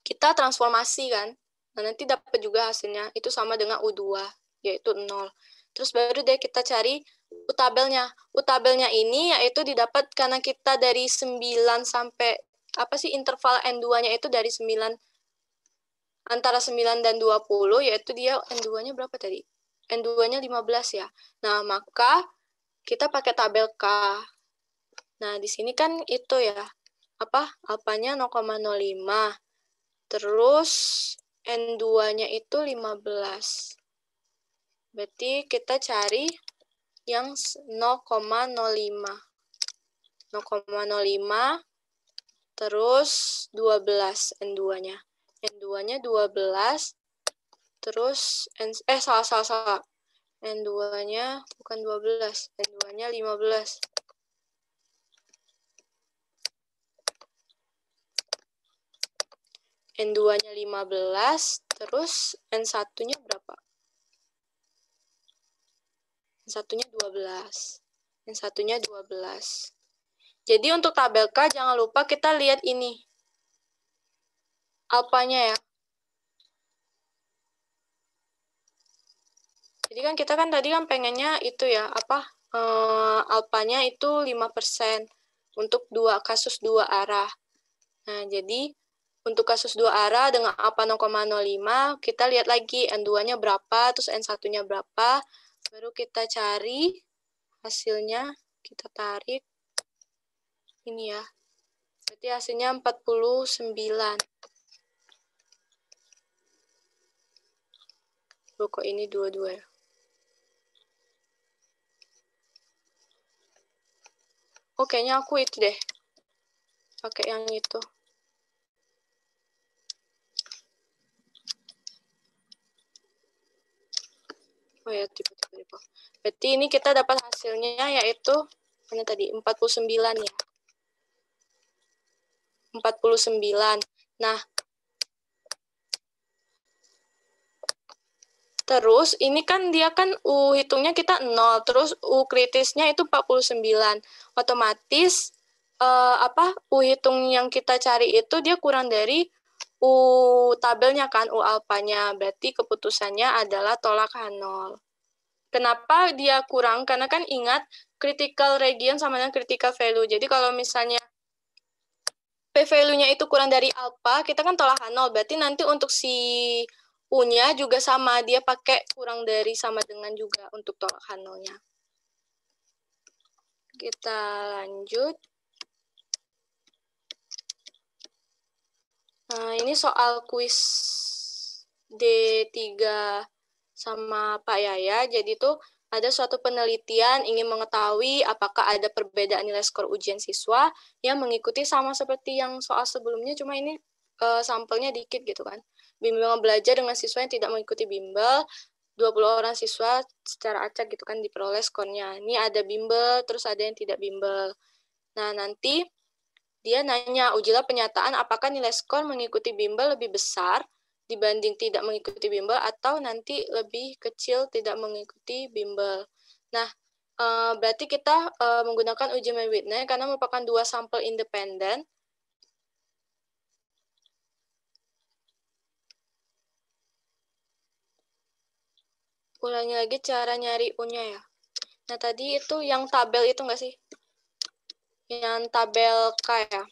kita transformasi kan. Nah, nanti dapat juga hasilnya, itu sama dengan U2, yaitu 0. Terus baru deh kita cari U-tabelnya. U-tabelnya ini yaitu didapat karena kita dari 9 sampai, interval N2-nya itu dari 9, antara 9 dan 20, yaitu dia N2-nya berapa tadi? N2-nya 15 ya. Nah, maka kita pakai tabel K. Nah, di sini kan itu ya, alfanya 0,05. Terus N2-nya itu 15. Berarti kita cari yang 0,05. 0,05 terus 12 N2-nya. N2-nya 12 terus salah. N2-nya bukan 12, N2-nya 15. N2-nya 15, terus N1-nya berapa? N1-nya 12. N1-nya 12. Jadi untuk tabel K, jangan lupa kita lihat ini. Alfanya ya. Jadi kan kita kan tadi kan pengennya itu ya, alfanya itu 5% untuk kasus dua arah. Nah, jadi untuk kasus dua arah dengan alfa 0,05, kita lihat lagi N2-nya berapa, terus N1-nya berapa, baru kita cari hasilnya, kita tarik. Ini ya. Berarti hasilnya 49. Loh, kok ini dua-dua ya? Oh, kayaknya aku itu deh. Pakai yang itu. Oh ya, tipe-tipe. Berarti ini kita dapat hasilnya yaitu, mana tadi? 49 ya. 49. Nah, terus ini kan dia kan U hitungnya kita 0, terus U kritisnya itu 49. Otomatis U hitung yang kita cari itu dia kurang dari U tabelnya kan, U alfanya. Berarti keputusannya adalah tolak H0. Kenapa dia kurang? Karena kan ingat critical region sama dengan critical value. Jadi kalau misalnya P-value-nya itu kurang dari alpha, kita kan tolak H0. Berarti nanti untuk si U-nya juga sama. Dia pakai kurang dari sama dengan juga untuk tolak H0-nya. Kita lanjut. Nah, ini soal kuis D3 sama Pak Yaya. Jadi tuh ada suatu penelitian ingin mengetahui apakah ada perbedaan nilai skor ujian siswa yang mengikuti sama seperti yang soal sebelumnya, cuma ini sampelnya dikit gitu kan. Bimbel belajar dengan siswa yang tidak mengikuti bimbel, 20 orang siswa secara acak gitu kan diperoleh skornya. Ini ada bimbel, terus ada yang tidak bimbel. Nah, nanti dia nanya, ujilah penyataan apakah nilai skor mengikuti bimbel lebih besar dibanding tidak mengikuti bimbel atau nanti lebih kecil tidak mengikuti bimbel. Nah, berarti kita menggunakan uji Whitney karena merupakan dua sampel independen. Ulangi lagi cara nyari U-nya ya. Nah, tadi itu yang tabel itu nggak sih? Yang tabel K ya.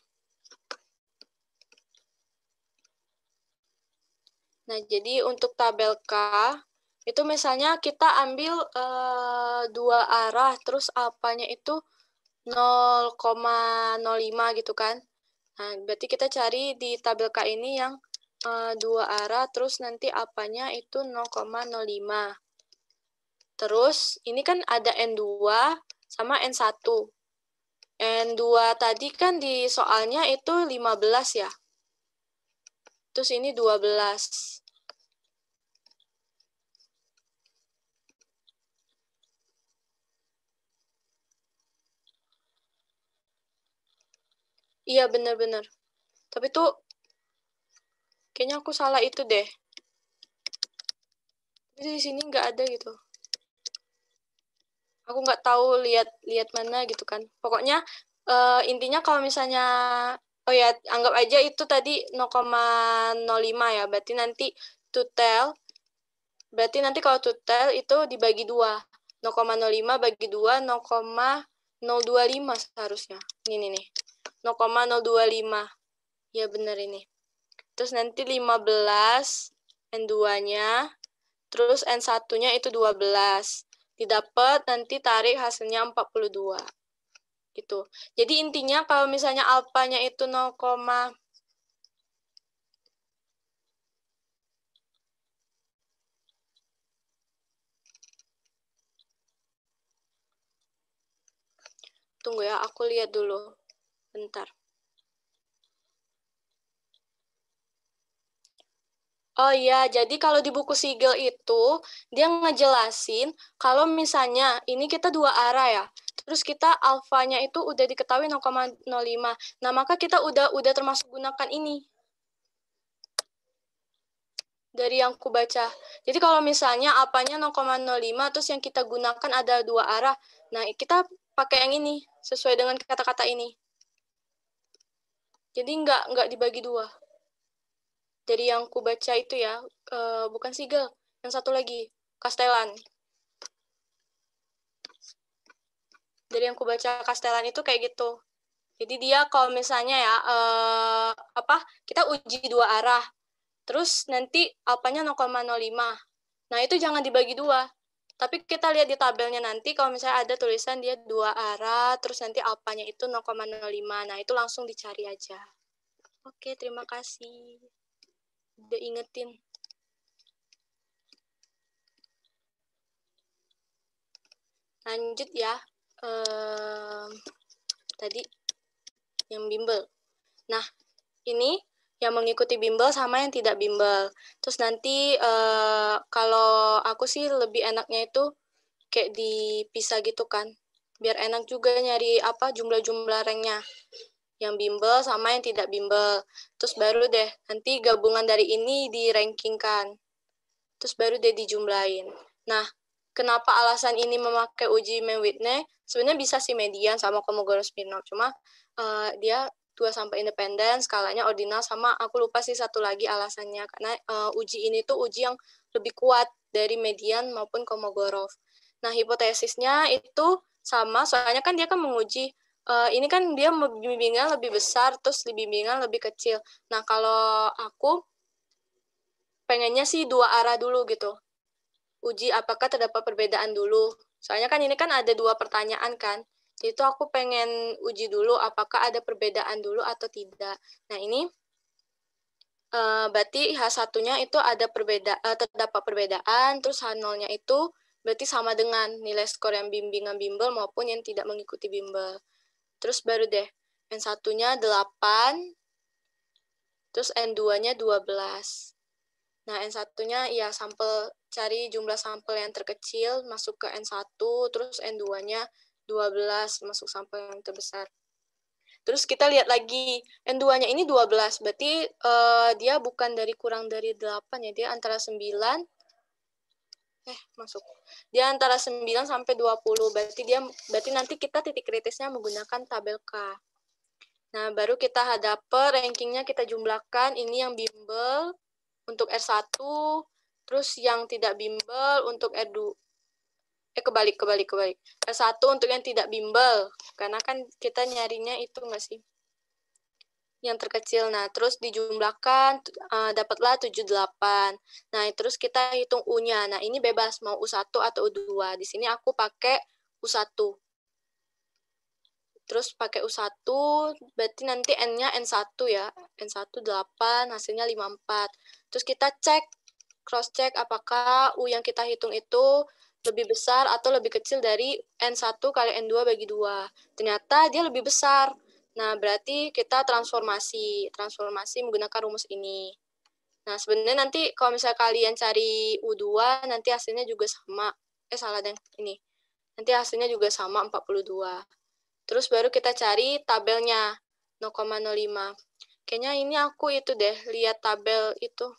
Nah, jadi untuk tabel K, itu misalnya kita ambil dua arah, terus alfanya itu 0,05 gitu kan. Nah, berarti kita cari di tabel K ini yang dua arah, terus nanti alfanya itu 0,05. Terus, ini kan ada N2 sama N1. N2 tadi kan di soalnya itu 15 ya. Terus ini 12. Iya, benar-benar. Tapi tuh kayaknya aku salah itu deh. Tapi di sini nggak ada gitu. Aku nggak tahu lihat mana gitu kan. Pokoknya intinya kalau misalnya, oh ya, anggap aja itu tadi 0,05 ya. Berarti nanti total, kalau total itu dibagi 2. 0,05 bagi 2, 0,025 seharusnya. Ini nih. 0,025. Ya benar ini. Terus nanti 15 N2-nya, terus N1-nya itu 12. Didapat nanti tarik hasilnya 42. Gitu. Jadi intinya kalau misalnya alfanya itu 0, tunggu ya, aku lihat dulu. Bentar. Oh iya, jadi kalau di buku Sigel itu, dia ngejelasin kalau misalnya ini kita 2 arah ya, terus kita alfanya itu udah diketahui 0,05. Nah, maka kita udah termasuk gunakan ini. Dari yang ku baca. Jadi kalau misalnya alfanya 0,05, terus yang kita gunakan ada 2 arah, nah kita pakai yang ini, sesuai dengan kata-kata ini. Jadi nggak dibagi 2. Dari yang ku baca itu ya, bukan Sigel, yang satu lagi, Castellan. Dari yang ku baca Castellan itu kayak gitu. Jadi dia kalau misalnya ya, kita uji 2 arah, terus nanti alfanya 0,05. Nah, itu jangan dibagi 2. Tapi kita lihat di tabelnya nanti, kalau misalnya ada tulisan dia 2 arah, terus nanti alfanya itu 0,05. Nah, itu langsung dicari aja. Oke, terima kasih. Udah ingetin. Lanjut ya. Tadi yang bimbel. Nah, ini yang mengikuti bimbel sama yang tidak bimbel. Terus nanti kalau aku sih lebih enaknya itu kayak dipisah gitu kan. Biar enak juga nyari jumlah-jumlah ranknya. Yang bimbel sama yang tidak bimbel. Terus baru deh nanti gabungan dari ini di-rankingkan. Terus baru deh dijumlahin. Nah, kenapa alasan ini memakai uji Mann-Whitney? Sebenarnya bisa sih median sama Kolmogorov-Smirnov. Cuma dia 2 sampai independen, skalanya ordinal, sama aku lupa sih satu lagi alasannya. Karena uji ini tuh uji yang lebih kuat dari median maupun Kolmogorov. Nah, hipotesisnya itu sama, soalnya kan dia kan menguji, ini kan dia bimbingan lebih besar, terus bimbingan lebih kecil. Nah, kalau aku pengennya sih 2 arah dulu gitu. Uji apakah terdapat perbedaan dulu. Soalnya kan ini kan ada 2 pertanyaan kan. Jadi itu aku pengen uji dulu apakah ada perbedaan dulu atau tidak. Nah, ini berarti H1-nya itu ada terdapat perbedaan, terus H0-nya itu berarti sama dengan nilai skor yang bimbingan bimbel maupun yang tidak mengikuti bimbel. Terus baru deh, N1-nya 8, terus N2-nya 12. Nah, N1-nya ya cari jumlah sampel yang terkecil, masuk ke N1, terus N2-nya 12, masuk sampel yang terbesar. Terus kita lihat lagi, N2-nya ini 12, berarti dia bukan kurang dari 8 ya, dia antara 9, masuk. Dia antara 9 sampai 20, berarti nanti kita titik kritisnya menggunakan tabel K. Nah, baru kita dapat rankingnya, kita jumlahkan, ini yang bimbel untuk R1, terus yang tidak bimbel untuk R2. Kebalik. R1 untuk yang tidak bimbel, karena kan kita nyarinya itu nggak sih? Yang terkecil. Nah, terus dijumlahkan, dapatlah 78. Nah, terus kita hitung U-nya. Nah, ini bebas, mau U1 atau U2. Di sini aku pakai U1. Terus pakai U1, berarti nanti N-nya N1 ya. N1 8, hasilnya 54. Terus kita cross-check apakah U yang kita hitung itu lebih besar atau lebih kecil dari N1 kali N2 bagi 2. Ternyata dia lebih besar. Nah, berarti kita transformasi menggunakan rumus ini. Nah, sebenarnya nanti kalau misalnya kalian cari U2, nanti hasilnya juga sama. Salah deh, ini. Nanti hasilnya juga sama 42. Terus baru kita cari tabelnya. 0,05. Kayaknya ini aku itu deh, lihat tabel itu.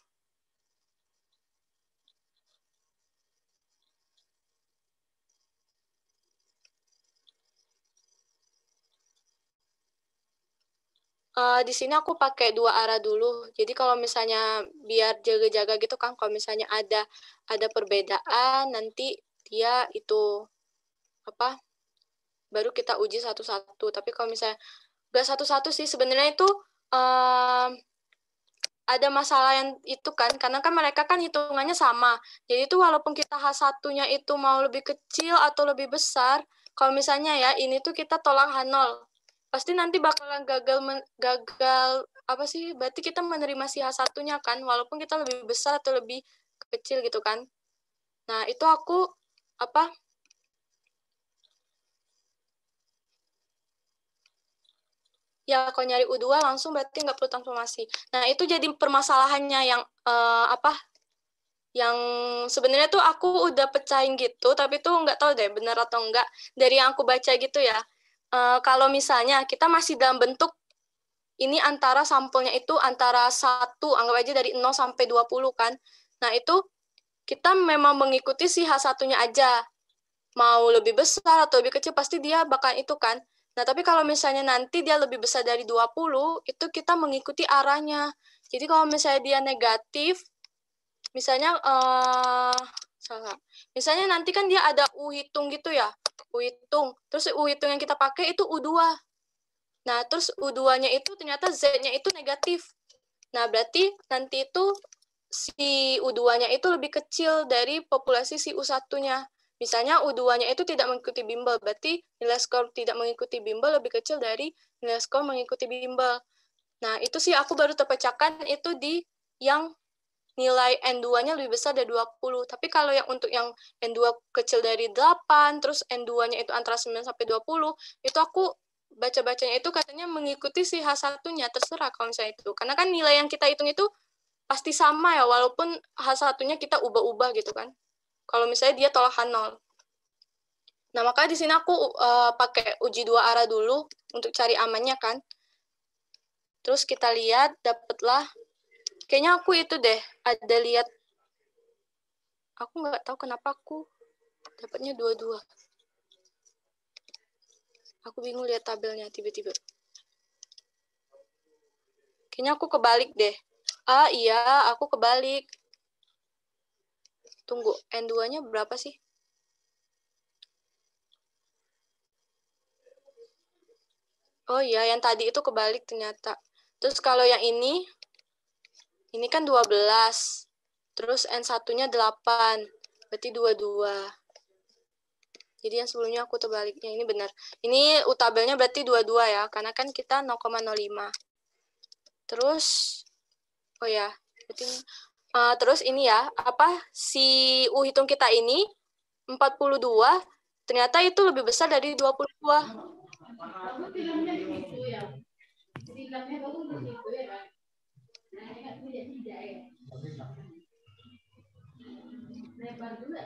Di sini aku pakai 2 arah dulu. Jadi kalau misalnya biar jaga-jaga gitu kan, kalau misalnya ada perbedaan, nanti dia itu apa? Baru kita uji satu-satu. Tapi kalau misalnya nggak satu-satu sih, sebenarnya itu ada masalah yang itu kan, karena kan mereka kan hitungannya sama. Jadi itu walaupun kita H1-nya itu mau lebih kecil atau lebih besar, kalau misalnya ya ini tuh kita tolak H0. Pasti nanti bakalan gagal apa sih? Berarti kita menerima si H1-nya kan, walaupun kita lebih besar atau lebih kecil gitu kan. Nah, itu aku apa? Ya, kalau nyari U2 langsung berarti nggak perlu transformasi. Nah, itu jadi permasalahannya yang apa? Yang sebenarnya tuh aku udah pecahin gitu, tapi tuh nggak tahu deh benar atau enggak. Dari yang aku baca gitu ya, kalau misalnya kita masih dalam bentuk ini antara sampelnya itu antara 1, anggap aja dari 0 sampai 20 kan. Nah, itu kita memang mengikuti si H1-nya aja. Mau lebih besar atau lebih kecil, pasti dia bakal itu kan. Nah, tapi kalau misalnya nanti dia lebih besar dari 20, itu kita mengikuti arahnya. Jadi kalau misalnya dia negatif, misalnya, salah. Misalnya nanti kan dia ada U hitung gitu ya. U hitung. Terus U hitung yang kita pakai itu U2. Nah, terus U2-nya itu ternyata Z-nya itu negatif. Nah, berarti nanti itu si U2-nya itu lebih kecil dari populasi si U1-nya. Misalnya U2-nya itu tidak mengikuti bimbel, berarti nilai skor tidak mengikuti bimbel lebih kecil dari nilai skor mengikuti bimbel. Nah, itu sih aku baru terpecahkan itu di yang nilai N2-nya lebih besar dari 20. Tapi kalau yang untuk yang N2 kecil dari 8, terus N2-nya itu antara 9 sampai 20, itu aku baca-bacanya itu katanya mengikuti si H1-nya, terserah kalau misalnya itu. Karena kan nilai yang kita hitung itu pasti sama ya, walaupun H1-nya kita ubah-ubah gitu kan. Kalau misalnya dia tolak H0. Nah, makanya di sini aku pakai uji 2 arah dulu untuk cari amannya kan. Terus kita lihat, dapatlah, kayaknya aku itu deh, ada lihat, aku nggak tahu kenapa aku dapatnya 22. Aku bingung lihat tabelnya tiba-tiba. Kayaknya aku kebalik deh. Ah, iya, aku kebalik. Tunggu, N2-nya berapa sih? Oh iya, yang tadi itu kebalik ternyata. Terus kalau yang ini kan 12. Terus N1-nya 8. Berarti 22. Jadi yang sebelumnya aku terbaliknya, ini benar. Ini tabelnya berarti 22 ya, karena kan kita 0,05. Terus, oh ya, berarti, terus ini ya, si U hitung kita ini, 42, ternyata itu lebih besar dari 22.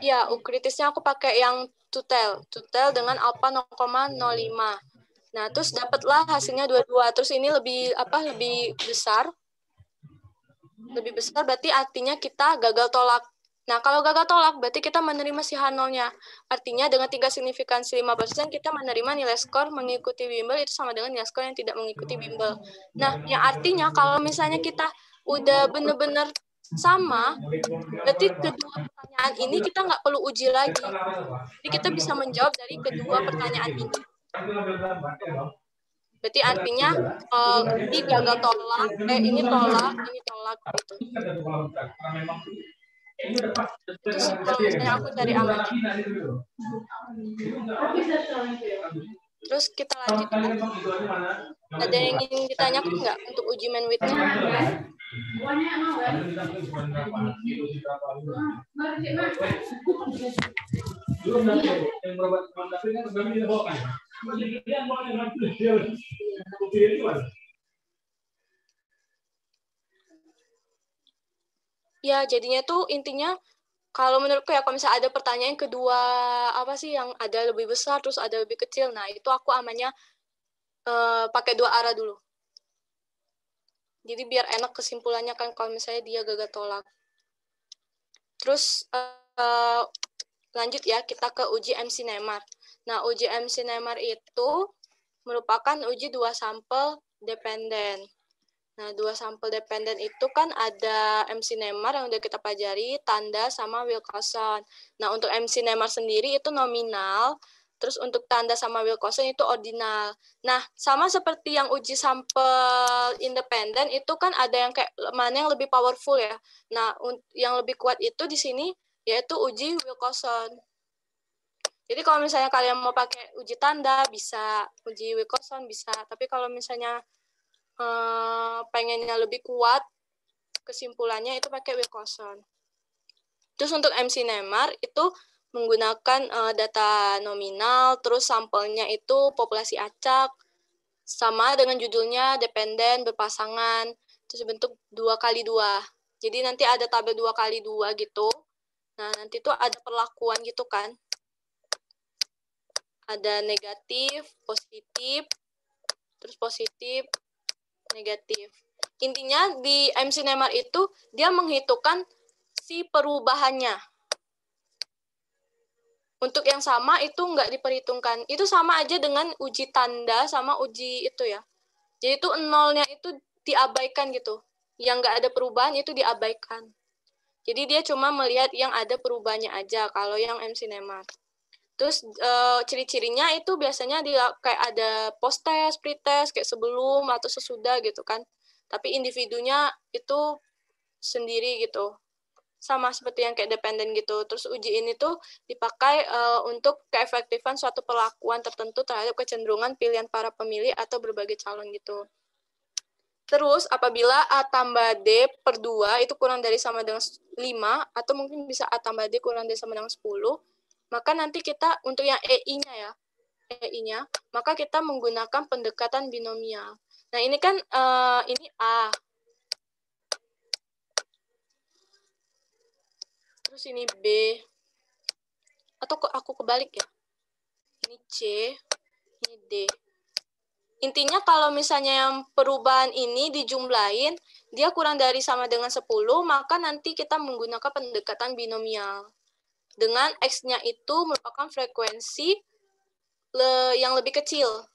Ya, U kritisnya aku pakai yang tutel dengan alpha 0,05. Nah, terus dapatlah hasilnya 22. Terus ini lebih besar. Lebih besar berarti artinya kita gagal tolak. Nah, kalau gagal tolak berarti kita menerima si H0-nya. Artinya dengan tingkat signifikansi 5% kita menerima nilai skor mengikuti bimbel itu sama dengan nilai skor yang tidak mengikuti bimbel. Nah, yang artinya kalau misalnya kita udah benar-benar sama, berarti kedua pertanyaan ini kita nggak perlu uji lagi. Jadi kita bisa menjawab dari kedua pertanyaan ini. Berarti artinya ini gagal tolak, ini tolak gitu. Itu sih kalau misalnya aku cari amannya. Terus kita lanjut kan? Ada yang ingin ditanyakan nggak untuk uji main width-nya? Ya, jadinya tuh intinya kalau menurutku ya, kalau misalnya ada pertanyaan kedua, apa sih yang ada lebih besar, terus ada lebih kecil, nah itu aku amannya pakai 2 arah dulu. Jadi biar enak kesimpulannya kan kalau misalnya dia gagal tolak. Terus lanjut ya, kita ke uji MC-NEMAR. Nah, uji MC-NEMAR itu merupakan uji 2 sampel dependen. Nah, 2 sampel dependen itu kan ada MC-NEMAR yang udah kita pelajari, tanda sama Wilcoxon. Nah, untuk MC-NEMAR sendiri itu nominal, terus untuk tanda sama Wilcoxon itu ordinal. Nah, sama seperti yang uji sampel independen itu kan ada yang kayak mana yang lebih powerful ya. Nah, yang lebih kuat itu di sini yaitu uji Wilcoxon. Jadi kalau misalnya kalian mau pakai uji tanda bisa, uji Wilcoxon bisa. Tapi kalau misalnya pengennya lebih kuat kesimpulannya itu pakai Wilcoxon. Terus untuk MC-NEMAR itu menggunakan data nominal, terus sampelnya itu populasi acak, sama dengan judulnya dependen berpasangan, terus bentuk 2x2. Jadi nanti ada tabel 2x2 gitu. Nah, nanti tuh ada perlakuan gitu kan. Ada negatif, positif, terus positif, negatif. Intinya di MC-NEMAR itu dia menghitungkan si perubahannya. Untuk yang sama itu nggak diperhitungkan. Itu sama aja dengan uji tanda sama uji itu ya. Jadi itu nolnya itu diabaikan gitu. Yang nggak ada perubahan itu diabaikan. Jadi dia cuma melihat yang ada perubahannya aja kalau yang MC-NEMAR. Terus ciri-cirinya itu biasanya dia kayak ada post-test, pre-test, kayak sebelum atau sesudah gitu kan. Tapi individunya itu sendiri gitu. Sama seperti yang kayak dependen gitu. Terus uji ini tuh dipakai untuk keefektifan suatu perlakuan tertentu terhadap kecenderungan pilihan para pemilih atau berbagai calon gitu. Terus apabila A tambah D per 2 itu kurang dari sama dengan 5, atau mungkin bisa A tambah D kurang dari sama dengan 10, maka nanti kita untuk yang EI-nya ya, EI-nya, maka kita menggunakan pendekatan binomial. Nah ini kan ini A. Terus ini B. Atau kok aku kebalik ya? Ini C, ini D. Intinya kalau misalnya yang perubahan ini dijumlahin, dia kurang dari sama dengan 10, maka nanti kita menggunakan pendekatan binomial. Dengan X-nya itu merupakan frekuensi yang lebih kecil.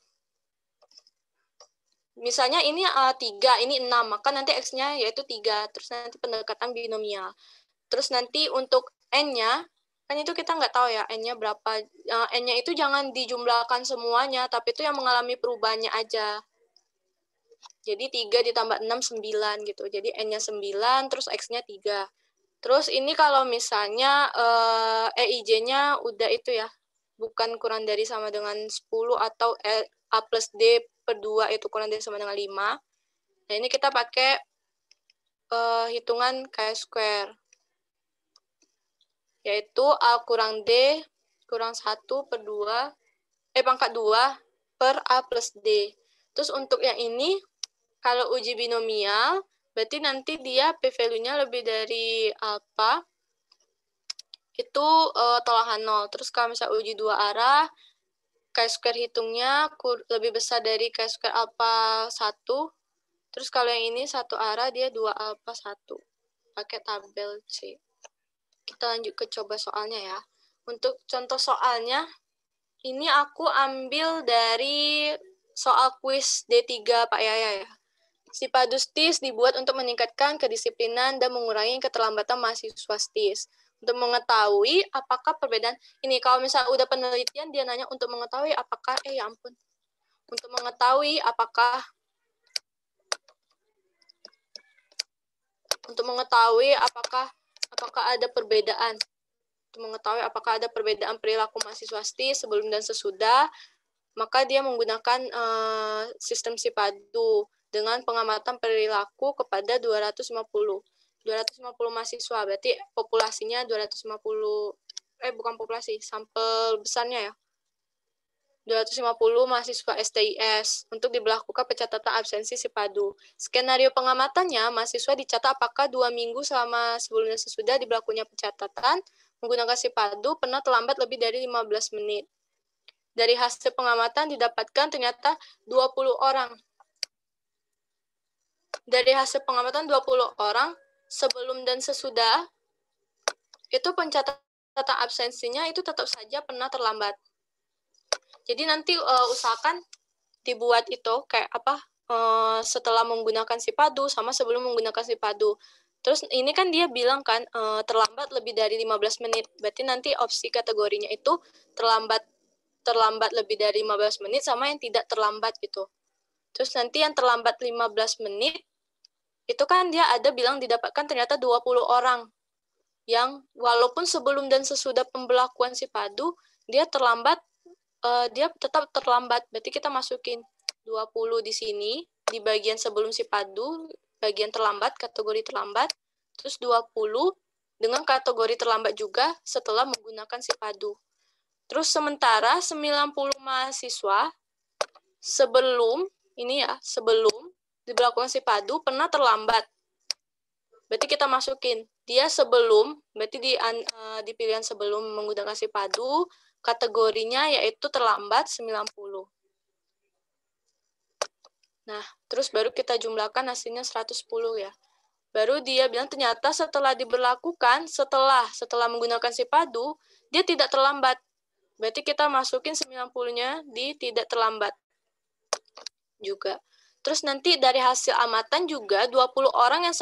Misalnya ini 3, ini 6, maka nanti X-nya yaitu 3, terus nanti pendekatan binomial. Terus nanti untuk N-nya, kan itu kita nggak tahu ya N-nya berapa. N-nya itu jangan dijumlahkan semuanya, tapi itu yang mengalami perubahannya aja. Jadi 3 ditambah 6, 9 gitu. Jadi N-nya 9, terus X-nya 3. Terus ini kalau misalnya EIJ-nya udah itu ya, bukan kurang dari sama dengan 10 atau A plus D per 2 itu kurang dari sama dengan 5. Nah ini kita pakai hitungan chi-square. Yaitu A kurang D kurang 1 per 2, pangkat 2 per A plus D. Terus untuk yang ini, kalau uji binomial, berarti nanti dia p-value-nya lebih dari alpha, itu tolakan 0. Terus kalau misalnya uji 2 arah, chi-square hitungnya lebih besar dari chi-square alpha 1. Terus kalau yang ini 1 arah, dia 2 alpha 1. Pakai tabel C. Kita lanjut ke coba soalnya ya. Untuk contoh soalnya, ini aku ambil dari soal kuis D3 Pak Yaya ya. Sipadu STIS dibuat untuk meningkatkan kedisiplinan dan mengurangi keterlambatan mahasiswa STIS. Untuk mengetahui apakah perbedaan, ini kalau misalnya udah penelitian, dia nanya untuk mengetahui apakah, ya ampun. Untuk mengetahui apakah ada perbedaan. Untuk mengetahui apakah ada perbedaan perilaku mahasiswa STIS sebelum dan sesudah, maka dia menggunakan sistem Sipadu dengan pengamatan perilaku kepada 250 mahasiswa. Berarti populasinya 250, bukan populasi, sampel besarnya ya. 250 mahasiswa STIS untuk diberlakukan pencatatan absensi Sipadu. Skenario pengamatannya, mahasiswa dicatat apakah 2 minggu selama sebelum dan sesudah diberlakunya pencatatan menggunakan Sipadu pernah terlambat lebih dari 15 menit. Dari hasil pengamatan didapatkan ternyata 20 orang. dari hasil pengamatan 20 orang sebelum dan sesudah itu pencatatan absensinya itu tetap saja pernah terlambat. Jadi nanti usahakan dibuat itu kayak apa setelah menggunakan si padu sama sebelum menggunakan si padu. Terus ini kan dia bilang kan terlambat lebih dari 15 menit. Berarti nanti opsi kategorinya itu terlambat lebih dari 15 menit sama yang tidak terlambat gitu. Terus nanti yang terlambat 15 menit itu kan dia ada bilang didapatkan ternyata 20 orang yang walaupun sebelum dan sesudah pemberlakuan si padu dia terlambat, dia tetap terlambat. Berarti kita masukin 20 di sini di bagian sebelum si padu, bagian terlambat, kategori terlambat, terus 20 dengan kategori terlambat juga setelah menggunakan si padu. Terus sementara 90 mahasiswa sebelum diberlakukan si padu pernah terlambat. Berarti kita masukin dia sebelum, berarti di pilihan sebelum menggunakan si padu, kategorinya yaitu terlambat 90. Nah, terus baru kita jumlahkan hasilnya 110 ya. Baru dia bilang ternyata setelah diberlakukan, setelah menggunakan si padu, dia tidak terlambat. Berarti kita masukin 90-nya di tidak terlambat juga. Terus nanti dari hasil amatan juga 20 orang yang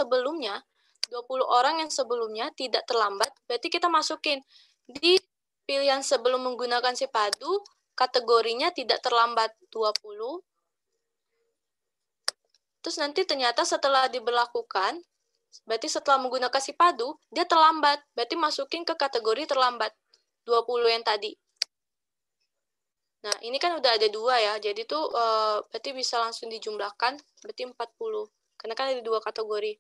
sebelumnya tidak terlambat, berarti kita masukin di pilihan sebelum menggunakan si padu, kategorinya tidak terlambat 20. Terus nanti ternyata setelah diberlakukan, berarti setelah menggunakan si padu, dia terlambat, berarti masukin ke kategori terlambat 20 yang tadi. Nah, ini kan udah ada 2 ya, jadi tuh berarti bisa langsung dijumlahkan, berarti 40, karena kan ada 2 kategori.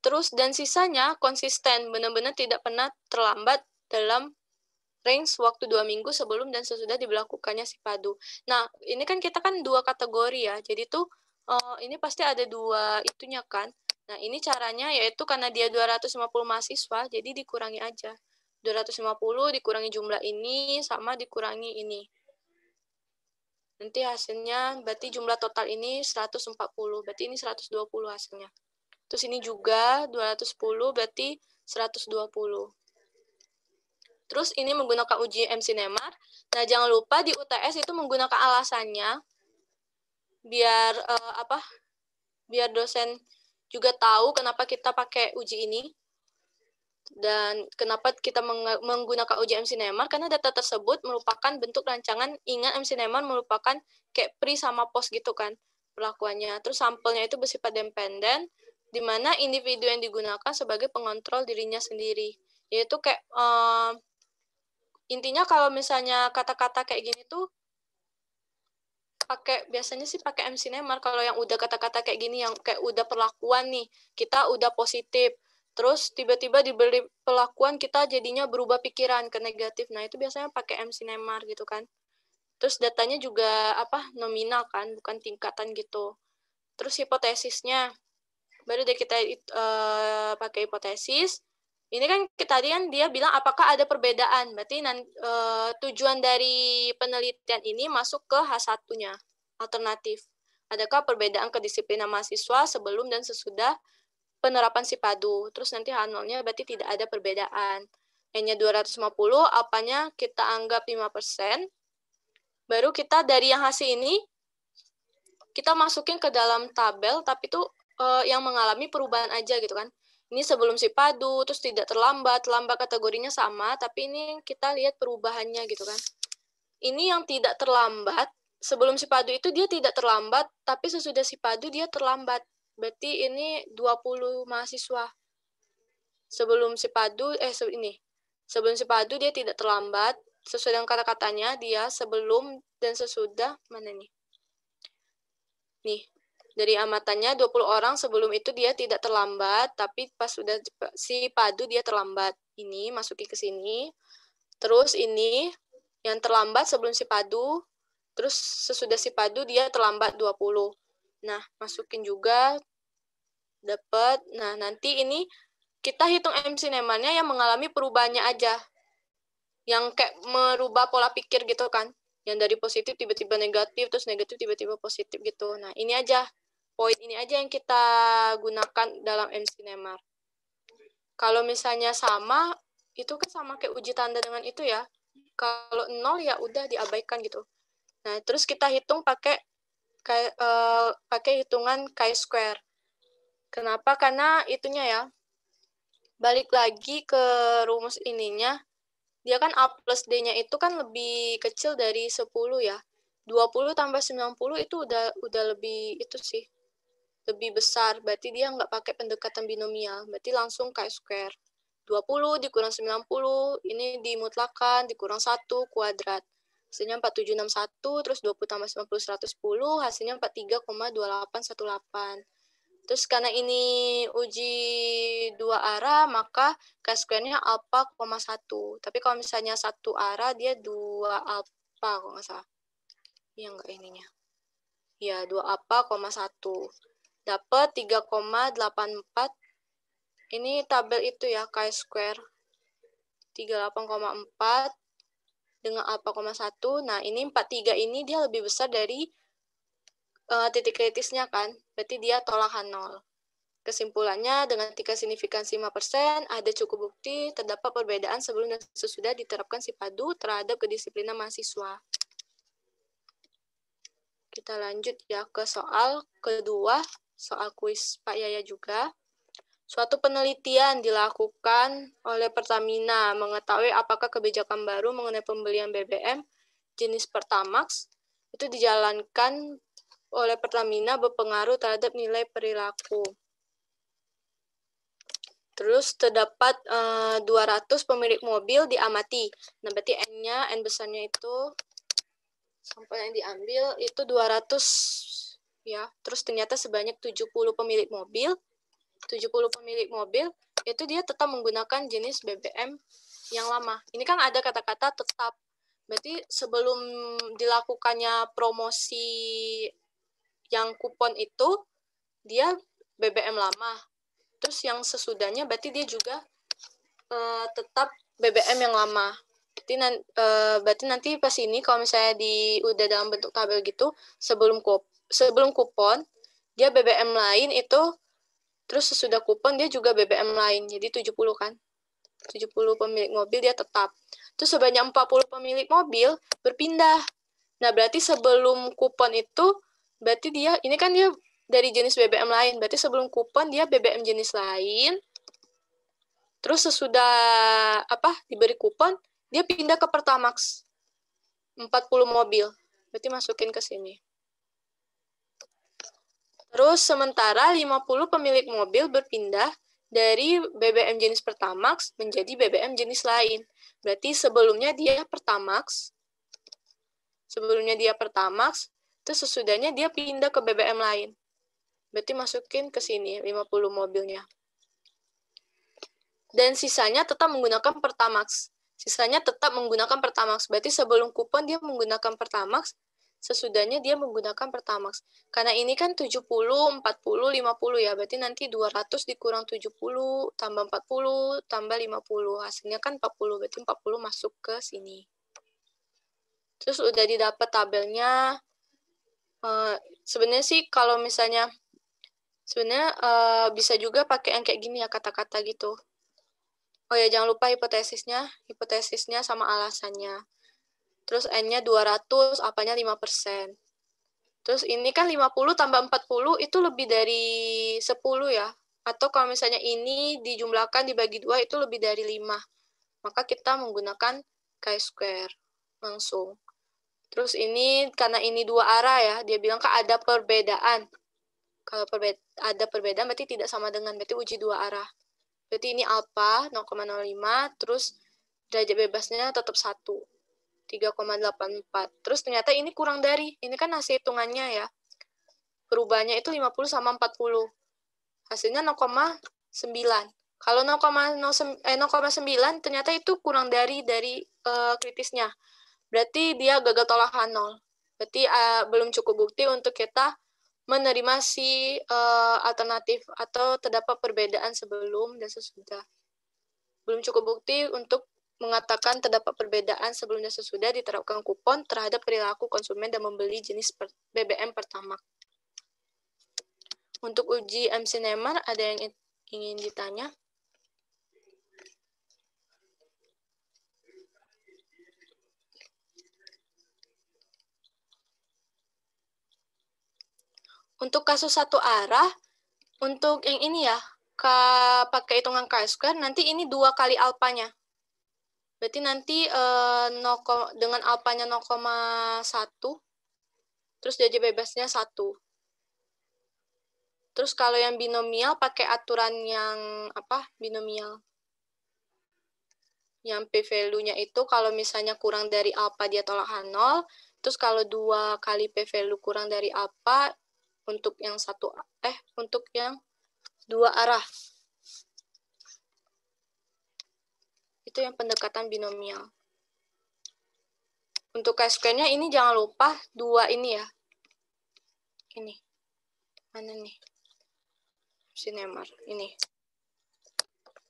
Terus, dan sisanya konsisten, benar-benar tidak pernah terlambat dalam range waktu 2 minggu sebelum dan sesudah diberlakukannya si padu. Nah, ini kan kita kan 2 kategori ya, jadi tuh ini pasti ada 2 itunya kan. Nah, ini caranya yaitu karena dia 250 mahasiswa, jadi dikurangi aja. 250 dikurangi jumlah ini, sama dikurangi ini. Nanti hasilnya, berarti jumlah total ini 140, berarti ini 120 hasilnya. Terus ini juga 210, berarti 120. Terus ini menggunakan uji MSinemar. Nah, jangan lupa di UTS itu menggunakan alasannya, biar biar dosen juga tahu kenapa kita pakai uji ini. Dan kenapa kita menggunakan uji MSinemar, karena data tersebut merupakan bentuk rancangan. Ingat MSinemar merupakan kayak pre sama post gitu kan perlakuannya. Terus sampelnya itu bersifat dependen, di mana individu yang digunakan sebagai pengontrol dirinya sendiri. Yaitu kayak intinya kalau misalnya kata-kata kayak gini tuh biasanya sih pakai MSinemar. Kalau yang udah kata-kata kayak gini yang kayak udah perlakuan nih, kita udah positif, terus tiba-tiba diberi perlakuan kita jadinya berubah pikiran ke negatif. Nah, itu biasanya pakai MSinemar gitu kan. Terus datanya juga nominal kan, bukan tingkatan gitu. Terus hipotesisnya, baru deh kita pakai hipotesis. Ini kan tadi kan dia bilang apakah ada perbedaan. Berarti tujuan dari penelitian ini masuk ke H1-nya, alternatif. Adakah perbedaan kedisiplinan mahasiswa sebelum dan sesudah penerapan si padu. Terus nanti H0-nya berarti tidak ada perbedaan. N-nya 250, apanya kita anggap 5%. Baru kita dari yang hasil ini, kita masukin ke dalam tabel, tapi itu yang mengalami perubahan aja gitu kan. Ini sebelum si padu, terus tidak terlambat kategorinya sama, tapi ini kita lihat perubahannya gitu kan. Ini yang tidak terlambat, sebelum si padu itu dia tidak terlambat, tapi sesudah si padu dia terlambat. Berarti ini 20 mahasiswa. Sebelum si padu, sebelum si padu dia tidak terlambat, sesuai dengan kata-katanya, dia sebelum dan sesudah, mana nih? Nih, dari amatannya 20 orang sebelum itu dia tidak terlambat, tapi pas sudah si padu dia terlambat. Ini masukin ke sini. Terus ini yang terlambat sebelum si padu, terus sesudah si padu dia terlambat 20. Nah, masukin juga dapat. Nah, nanti ini kita hitung MSinemarnya yang mengalami perubahannya aja. Yang kayak merubah pola pikir gitu kan. Yang dari positif tiba-tiba negatif, terus negatif tiba-tiba positif gitu. Nah, ini aja poin ini aja yang kita gunakan dalam MC-NEMAR. Kalau misalnya sama, itu kan sama kayak uji tanda dengan itu ya. Kalau 0 ya udah diabaikan gitu. Nah, terus kita hitung pakai hitungan chi-square. Kenapa? Karena itunya ya, balik lagi ke rumus ininya, dia kan A plus D-nya itu kan lebih kecil dari 10 ya. 20 tambah 90 itu udah lebih itu sih, lebih besar. Berarti dia nggak pakai pendekatan binomial, berarti langsung chi-square. 20 dikurang 90, ini dimutlakan, dikurang 1 kuadrat. Hasilnya 4761, terus 20 tambah 90, 110, hasilnya 43,2818. Terus karena ini uji dua arah, maka chi-square-nya alpha, 1. Tapi kalau misalnya satu arah, dia 2 alpha, kalau nggak salah. Iya, nggak ininya. Ya, 2 alpha, 1. Dapat 3,84. Ini tabel itu ya, chi-square. 38,4 dengan alpha, 1. Nah, ini 43 ini dia lebih besar dari titik kritisnya kan. Berarti dia tolakan 0. Kesimpulannya, dengan tingkat signifikansi 5%, ada cukup bukti terdapat perbedaan sebelum dan sesudah diterapkan SIPADU terhadap kedisiplinan mahasiswa. Kita lanjut ya ke soal kedua, soal kuis Pak Yaya juga. Suatu penelitian dilakukan oleh Pertamina mengetahui apakah kebijakan baru mengenai pembelian BBM jenis Pertamax itu dijalankan oleh Pertamina berpengaruh terhadap nilai perilaku. Terus terdapat 200 pemilik mobil diamati. Nah, berarti N-nya, N besarnya itu, sampel yang diambil itu 200 ya. Terus ternyata sebanyak 70 pemilik mobil. 70 pemilik mobil itu dia tetap menggunakan jenis BBM yang lama. Ini kan ada kata-kata tetap. Berarti sebelum dilakukannya promosi yang kupon itu, dia BBM lama. Terus yang sesudahnya berarti dia juga tetap BBM yang lama. Berarti nanti pas ini kalau misalnya udah dalam bentuk tabel gitu, sebelum kupon, dia BBM lain itu, terus sesudah kupon dia juga BBM lain. Jadi 70 kan. 70 pemilik mobil dia tetap. Terus sebanyak 40 pemilik mobil berpindah. Nah, berarti sebelum kupon itu, berarti ini kan dia dari jenis BBM lain. Berarti sebelum kupon dia BBM jenis lain. Terus sesudah diberi kupon, dia pindah ke Pertamax. 40 mobil. Berarti masukin ke sini. Terus sementara 50 pemilik mobil berpindah dari BBM jenis Pertamax menjadi BBM jenis lain. Berarti sebelumnya dia Pertamax, terus sesudahnya dia pindah ke BBM lain. Berarti masukin ke sini 50 mobilnya. Dan sisanya tetap menggunakan Pertamax. Berarti sebelum kupon dia menggunakan Pertamax, sesudahnya dia menggunakan Pertamax. Karena ini kan 70, 40, 50 ya. Berarti nanti 200 dikurang 70, tambah 40, tambah 50. Hasilnya kan 40. Berarti 40 masuk ke sini. Terus udah didapat tabelnya. Sebenarnya sih kalau misalnya, bisa juga pakai yang kayak gini ya, kata-kata gitu. Oh ya, jangan lupa hipotesisnya sama alasannya. Terus N-nya 200, apanya 5%. Terus ini kan 50 tambah 40 itu lebih dari 10 ya. Atau kalau misalnya ini dijumlahkan dibagi 2 itu lebih dari 5. Maka kita menggunakan chi-square langsung. Terus ini karena ini dua arah ya, dia bilang kan ada perbedaan. Kalau ada perbedaan berarti tidak sama dengan, berarti uji dua arah. Berarti ini alpha 0,05, terus derajat bebasnya tetap 1. 3,84. Terus ternyata ini kurang dari, ini kan hasil hitungannya ya. Perubahannya itu 50 sama 40. Hasilnya 0,9. Kalau 0,9 ternyata itu kurang dari kritisnya. Berarti dia gagal tolakan 0. Berarti belum cukup bukti untuk kita menerima si alternatif atau terdapat perbedaan sebelum dan sesudah. Belum cukup bukti untuk mengatakan terdapat perbedaan sebelum dan sesudah diterapkan kupon terhadap perilaku konsumen dan membeli jenis BBM Pertamax. Untuk uji MC Neymar, ada yang ingin ditanya? Untuk kasus satu arah, untuk yang ini ya, pakai hitungan chi-square, nanti ini 2 kali alpanya. Berarti nanti dengan alpanya 0,1, terus derajat bebasnya 1. Terus kalau yang binomial pakai aturan yang apa? Binomial. Yang p-value-nya itu kalau misalnya kurang dari alpha dia tolak 0, terus kalau 2 kali p-value kurang dari alpha untuk yang untuk yang 2 arah. Itu yang pendekatan binomial. Untuk chi-square-nya ini jangan lupa 2 ini ya. Ini. Mana nih? Si Neymar. Ini.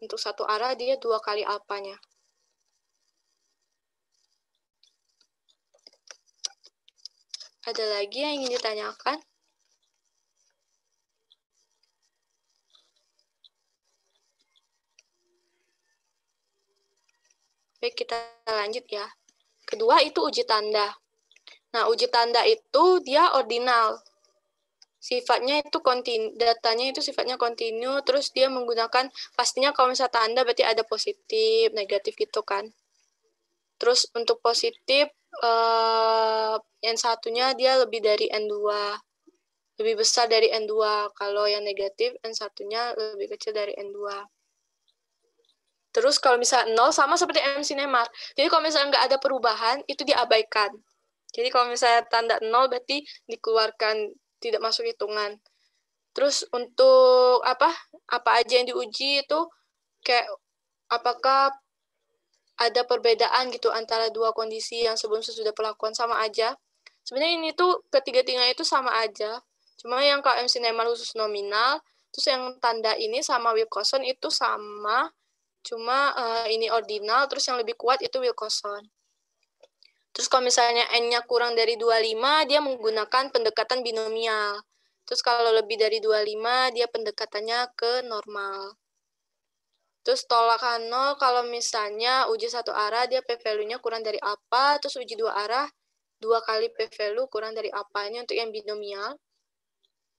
Untuk satu arah dia 2 kali alpanya. Ada lagi yang ingin ditanyakan? Baik, kita lanjut ya. Kedua itu uji tanda. Nah, uji tanda itu dia ordinal. Sifatnya itu datanya itu sifatnya kontinu, terus dia menggunakan, pastinya kalau misalnya tanda berarti ada positif, negatif gitu kan. Terus untuk positif, yang satunya dia lebih dari N2. Lebih besar dari N2. Kalau yang negatif, N1-nya lebih kecil dari N2. Terus kalau misalnya 0, sama seperti MC Neymar. Jadi kalau misalnya nggak ada perubahan, itu diabaikan. Jadi kalau misalnya tanda 0, berarti dikeluarkan, tidak masuk hitungan. Terus untuk apa aja yang diuji itu, kayak apakah ada perbedaan gitu antara 2 kondisi yang sebelum sesudah perlakuan, sama aja. Sebenarnya ini tuh ketiga-tiganya itu sama aja. Cuma yang kalau MC Neymar khusus nominal, terus yang tanda ini sama Wilcoxon itu sama. Cuma ini ordinal, terus yang lebih kuat itu Wilcoxon. Terus kalau misalnya N-nya kurang dari 25, dia menggunakan pendekatan binomial. Terus kalau lebih dari 25, dia pendekatannya ke normal. Terus tolakan 0, kalau misalnya uji satu arah, dia p-value-nya kurang dari apa, terus uji 2 arah, 2 kali p-value kurang dari apanya untuk yang binomial.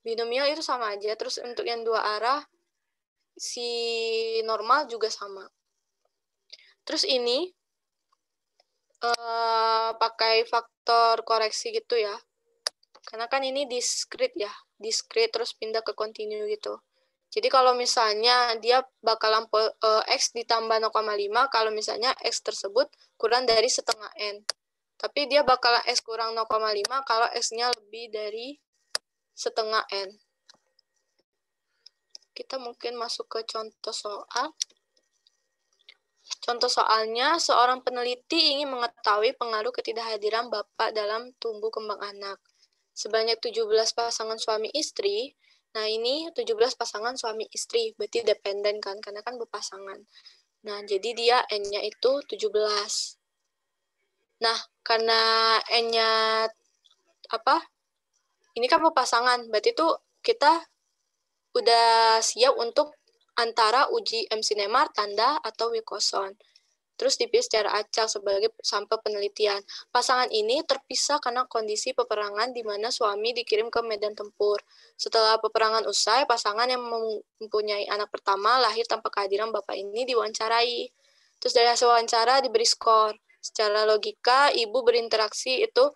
Binomial itu sama aja, terus untuk yang 2 arah, si normal juga sama. Terus ini pakai faktor koreksi gitu ya. Karena kan ini discrete ya, discrete terus pindah ke continue gitu. Jadi kalau misalnya dia bakalan X ditambah 0,5 kalau misalnya X tersebut kurang dari setengah N. Tapi dia bakalan X kurang 0,5 kalau X-nya lebih dari setengah N. Kita mungkin masuk ke contoh soal. Contoh soalnya, seorang peneliti ingin mengetahui pengaruh ketidakhadiran bapak dalam tumbuh kembang anak. Sebanyak 17 pasangan suami istri. Nah, ini 17 pasangan suami istri, berarti dependen kan, karena kan berpasangan. Nah, jadi dia N-nya itu 17. Nah, karena N-nya apa? Ini kan berpasangan, berarti itu kita udah siap untuk antara uji MC Neymar, tanda, atau Wilcoxon. Terus dipilih secara acak sebagai sampel penelitian. Pasangan ini terpisah karena kondisi peperangan di mana suami dikirim ke medan tempur. Setelah peperangan usai, pasangan yang mempunyai anak pertama lahir tanpa kehadiran bapak ini diwawancarai. Terus dari hasil wawancara diberi skor. Secara logika, ibu berinteraksi itu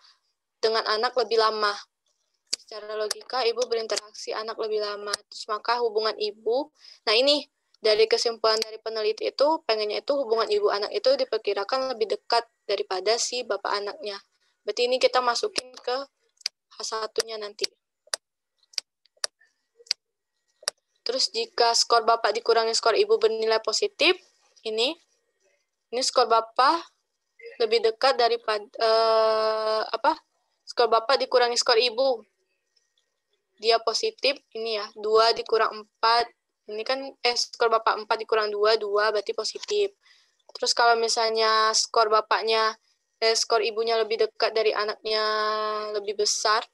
dengan anak lebih lama. Secara logika, ibu berinteraksi anak lebih lama. Terus maka hubungan ibu, nah ini dari kesimpulan dari peneliti itu, pengennya itu hubungan ibu anak itu diperkirakan lebih dekat daripada si bapak anaknya. Berarti ini kita masukin ke H1-nya nanti. Terus jika skor bapak dikurangi skor ibu bernilai positif, ini skor bapak lebih dekat daripada skor bapak dikurangi skor ibu. Dia positif, ini ya, 2 dikurang 4, ini kan skor bapak 4 dikurang 2, 2 berarti positif. Terus kalau misalnya skor bapaknya, skor ibunya lebih dekat dari anaknya lebih besar,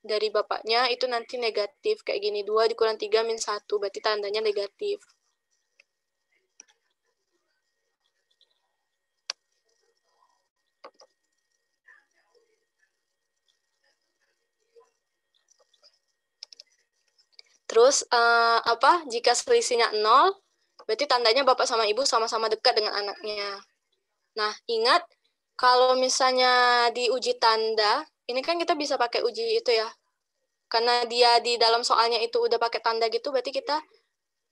dari bapaknya itu nanti negatif. Kayak gini, 2 dikurang 3 min 1, berarti tandanya negatif. Terus, jika selisihnya 0, berarti tandanya bapak sama ibu sama-sama dekat dengan anaknya. Nah, ingat, kalau misalnya di uji tanda, ini kan kita bisa pakai uji itu ya. Karena dia di dalam soalnya itu udah pakai tanda gitu, berarti kita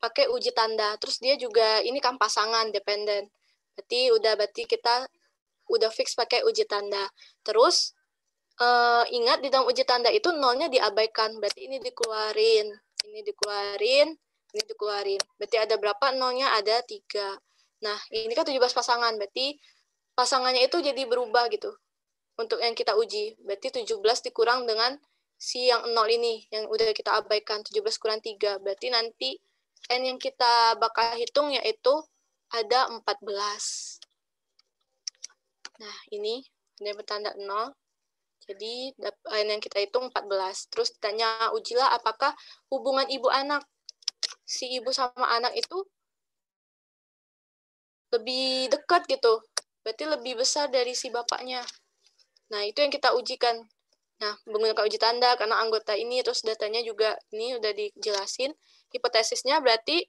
pakai uji tanda. Terus dia juga, ini kan pasangan, dependen. Berarti kita udah fix pakai uji tanda. Terus, ingat di dalam uji tanda itu nolnya diabaikan. Berarti ini dikeluarin. Ini dikeluarin. Ini dikeluarin. Berarti ada berapa? Nolnya ada 3. Nah, ini kan 17 pasangan. Berarti pasangannya itu jadi berubah gitu. Untuk yang kita uji. Berarti 17 dikurang dengan si yang 0 ini. Yang udah kita abaikan. 17 kurang 3. Berarti nanti N yang kita bakal hitung yaitu ada 14. Nah, ini bertanda 0. Jadi, yang kita hitung 14. Terus ditanya, ujilah apakah hubungan ibu anak. Si ibu sama anak itu lebih dekat gitu. Berarti lebih besar dari si bapaknya. Nah, itu yang kita ujikan. Nah, menggunakan uji tanda karena anggota ini, terus datanya juga ini udah dijelasin. Hipotesisnya berarti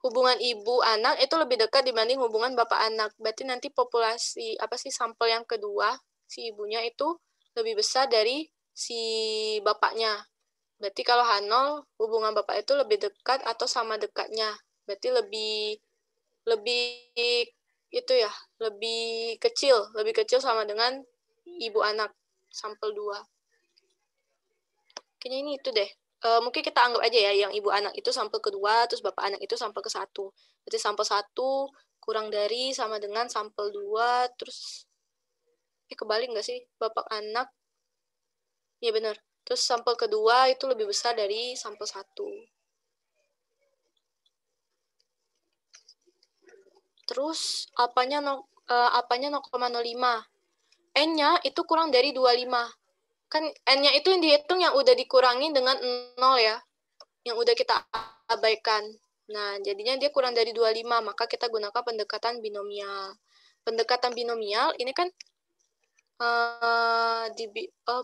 hubungan ibu anak itu lebih dekat dibanding hubungan bapak anak. Berarti nanti populasi, sampel yang kedua, si ibunya itu lebih besar dari si bapaknya. Berarti kalau H0, hubungan bapak itu lebih dekat atau sama dekatnya. Berarti lebih itu ya, lebih kecil sama dengan ibu anak, sampel 2. Kayaknya ini itu deh. Mungkin kita anggap aja ya, yang ibu anak itu sampel kedua, terus bapak anak itu sampel ke-1. Berarti sampel 1 kurang dari sama dengan sampel 2, terus kebalik nggak sih? Bapak anak, ya benar. Terus sampel kedua itu lebih besar dari sampel 1. Terus apanya 0,05. N-nya itu kurang dari 25. Kan N-nya itu yang dihitung yang udah dikurangi dengan 0 ya. Yang udah kita abaikan. Nah, jadinya dia kurang dari 25, maka kita gunakan pendekatan binomial. Pendekatan binomial ini kan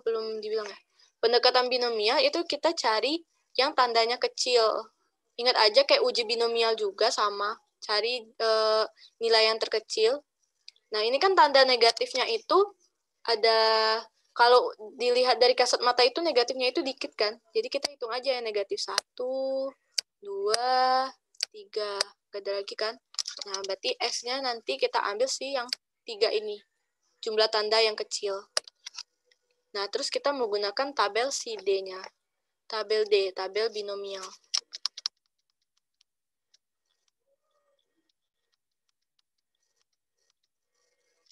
belum dibilang ya. Pendekatan binomial itu kita cari yang tandanya kecil. Ingat aja kayak uji binomial juga sama. Cari nilai yang terkecil. Nah, ini kan tanda negatifnya itu ada, kalau dilihat dari kasat mata itu negatifnya itu dikit kan. Jadi kita hitung aja yang negatif 1, 2, 3. Gak ada lagi kan. Nah, berarti X-nya nanti kita ambil sih yang 3 ini. Jumlah tanda yang kecil. Nah, terus kita menggunakan tabel si D-nya. Tabel D, tabel binomial.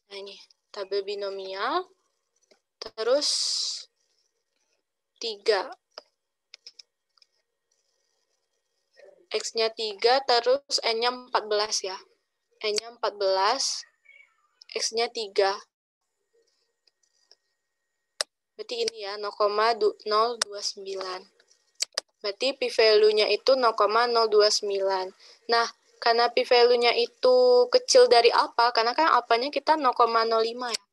Nah, ini tabel binomial. Terus 3. X-nya 3, terus N-nya 14 ya. N-nya 14, X-nya 3. Berarti ini ya, 0,029. Berarti p-value-nya itu 0,029. Nah, karena p-value-nya itu kecil dari alpha, karena kan alpha-nya kita 0,05 ya.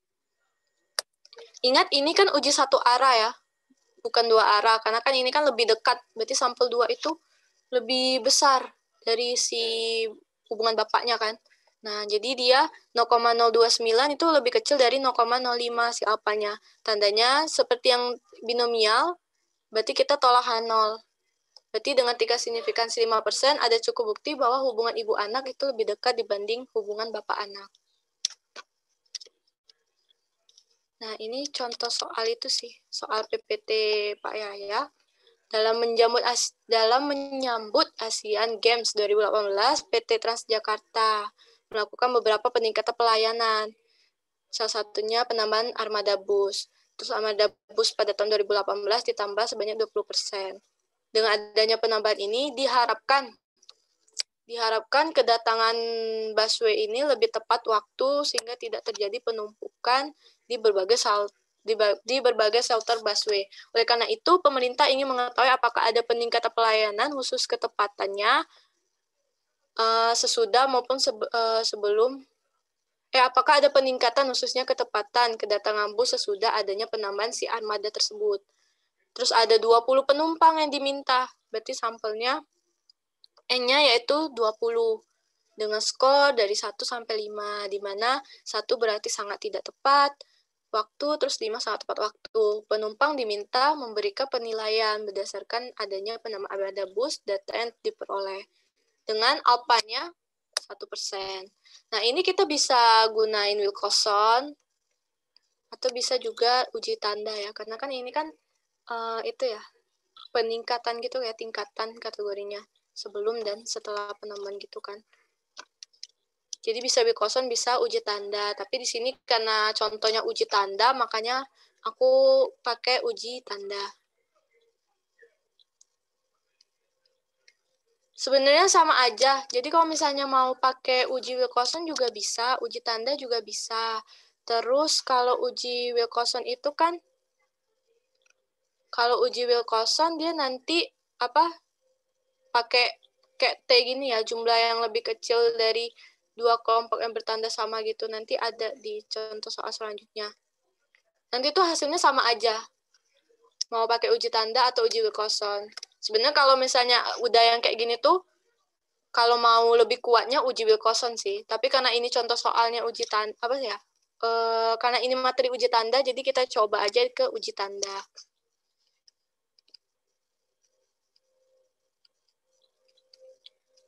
Ingat, ini kan uji satu arah ya, bukan 2 arah. Karena kan ini kan lebih dekat, berarti sampel 2 itu lebih besar dari si hubungan bapaknya kan. Nah, jadi dia 0,029 itu lebih kecil dari 0,05 si alpanya. Tandanya seperti yang binomial, berarti kita tolak H0. Berarti dengan tingkat signifikansi 5%, ada cukup bukti bahwa hubungan ibu anak itu lebih dekat dibanding hubungan bapak anak. Nah, ini contoh soal itu sih, soal PPT Pak Yaya. Dalam menyambut ASEAN Games 2018, PT Transjakarta melakukan beberapa peningkatan pelayanan. Salah satunya penambahan armada bus. Terus armada bus pada tahun 2018 ditambah sebanyak 20%. Dengan adanya penambahan ini diharapkan kedatangan busway ini lebih tepat waktu sehingga tidak terjadi penumpukan di berbagai di berbagai shelter busway. Oleh karena itu, pemerintah ingin mengetahui apakah ada peningkatan pelayanan khusus ketepatannya sesudah maupun sebelum apakah ada peningkatan khususnya ketepatan kedatangan bus sesudah adanya penambahan si armada tersebut. Terus ada 20 penumpang yang diminta. Berarti sampelnya N-nya yaitu 20 dengan skor dari 1 sampai 5, di mana 1 berarti sangat tidak tepat waktu, terus 5 sangat tepat waktu. Penumpang diminta memberikan penilaian berdasarkan adanya penambahan armada bus data yang diperoleh. Dengan alpanya 1%. Nah, ini kita bisa gunain Wilcoxon atau bisa juga uji tanda ya, karena kan ini kan itu ya, peningkatan gitu ya, tingkatan kategorinya sebelum dan setelah penambahan gitu kan. Jadi bisa Wilcoxon, bisa uji tanda, tapi di sini karena contohnya uji tanda, makanya aku pakai uji tanda. Sebenarnya sama aja. Jadi kalau misalnya mau pakai uji Wilcoxon juga bisa, uji tanda juga bisa. Terus kalau uji Wilcoxon itu kan, kalau uji Wilcoxon dia nanti pakai kayak T gini ya, jumlah yang lebih kecil dari 2 kelompok yang bertanda sama gitu. Nanti ada di contoh soal selanjutnya. Nanti tuh hasilnya sama aja. Mau pakai uji tanda atau uji Wilcoxon. Sebenarnya kalau misalnya udah yang kayak gini tuh, kalau mau lebih kuatnya uji Wilcoxon sih. Tapi karena ini contoh soalnya uji tanda, karena ini materi uji tanda, jadi kita coba aja ke uji tanda.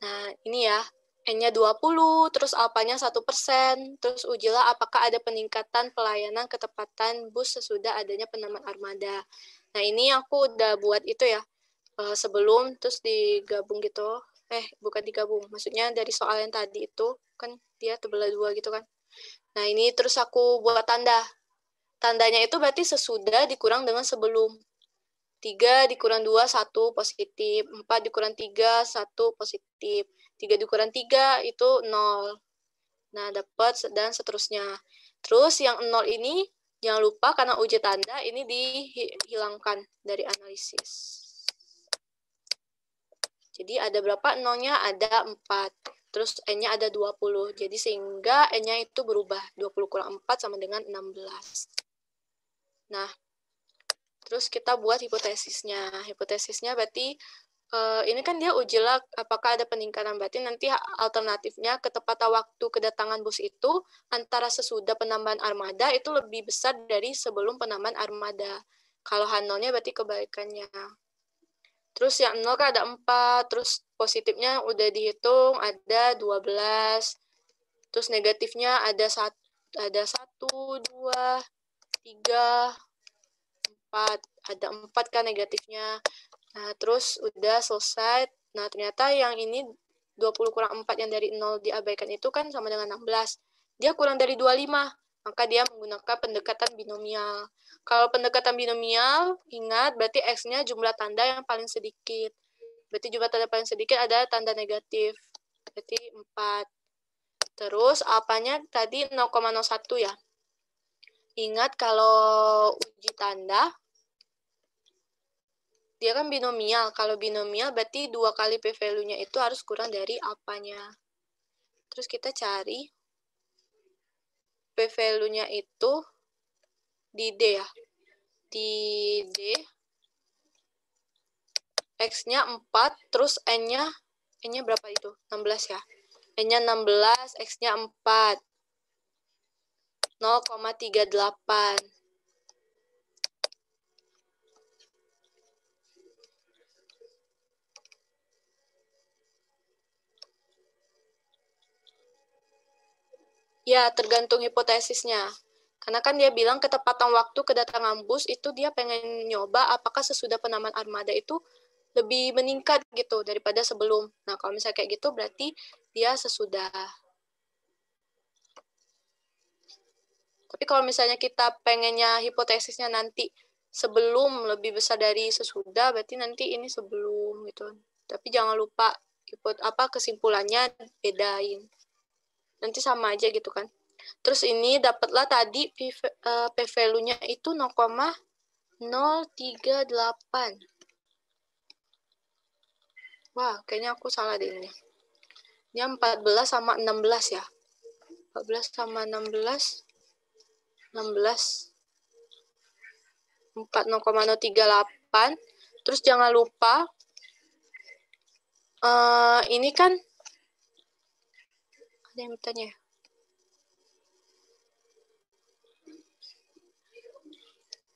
Nah, ini ya. N-nya 20, terus alpanya 1%, terus ujilah apakah ada peningkatan pelayanan ketepatan bus sesudah adanya penambahan armada. Nah, ini aku udah buat itu ya, sebelum, terus digabung gitu. Bukan digabung, maksudnya dari soal yang tadi itu, kan dia terbelah 2 gitu kan. Nah, ini terus aku buat tanda. Tandanya itu berarti sesudah dikurang dengan sebelum. 3 dikurang 2, 1 positif. 4 dikurang 3, 1 positif. 3 dikurang 3 itu 0. Nah, dapat dan seterusnya. Terus yang 0 ini, jangan lupa karena uji tanda, ini dihilangkan dari analisis. Jadi ada berapa nolnya? Ada 4. Terus N-nya ada 20. Jadi sehingga N-nya itu berubah. 20 kurang 4 sama dengan 16. Nah, terus kita buat hipotesisnya. Hipotesisnya berarti ini kan dia ujilah apakah ada peningkatan. Berarti nanti alternatifnya ketepatan waktu kedatangan bus itu antara sesudah penambahan armada itu lebih besar dari sebelum penambahan armada. Kalau H0-nya berarti kebalikannya. Terus yang 0 kan ada 4, terus positifnya udah dihitung ada 12. Terus negatifnya ada 1, 2, 3, 4. Ada 4 kan negatifnya. Nah, terus udah selesai. Nah, ternyata yang ini 20 kurang 4 yang dari 0 diabaikan itu kan sama dengan 16. Dia kurang dari 25. Maka dia menggunakan pendekatan binomial. Kalau pendekatan binomial, ingat berarti X-nya jumlah tanda yang paling sedikit. Berarti jumlah tanda paling sedikit adalah tanda negatif. Berarti 4. Terus apanya tadi 0,01 ya. Ingat kalau uji tanda, dia kan binomial. Kalau binomial berarti 2 kali p-value-nya itu harus kurang dari alpanya. Terus kita cari p-value-nya itu di D ya. Di D, X-nya 4, terus N-nya berapa itu? 16 ya. N-nya 16, X-nya 4. 0,38. Ya, tergantung hipotesisnya. Karena kan dia bilang ketepatan waktu kedatangan bus itu dia pengen nyoba apakah sesudah penambahan armada itu lebih meningkat gitu daripada sebelum. Nah, kalau misalnya kayak gitu berarti dia sesudah. Tapi kalau misalnya kita pengennya hipotesisnya nanti sebelum lebih besar dari sesudah, berarti nanti ini sebelum gitu. Tapi jangan lupa kesimpulannya bedain. Nanti sama aja gitu kan. Terus ini dapatlah tadi p-value-nya itu 0,038. Wah, kayaknya aku salah deh ini. Dia 14 sama 16 ya. 14 sama 16. 16. 0,038. Terus jangan lupa, ini kan, ada yang bertanya.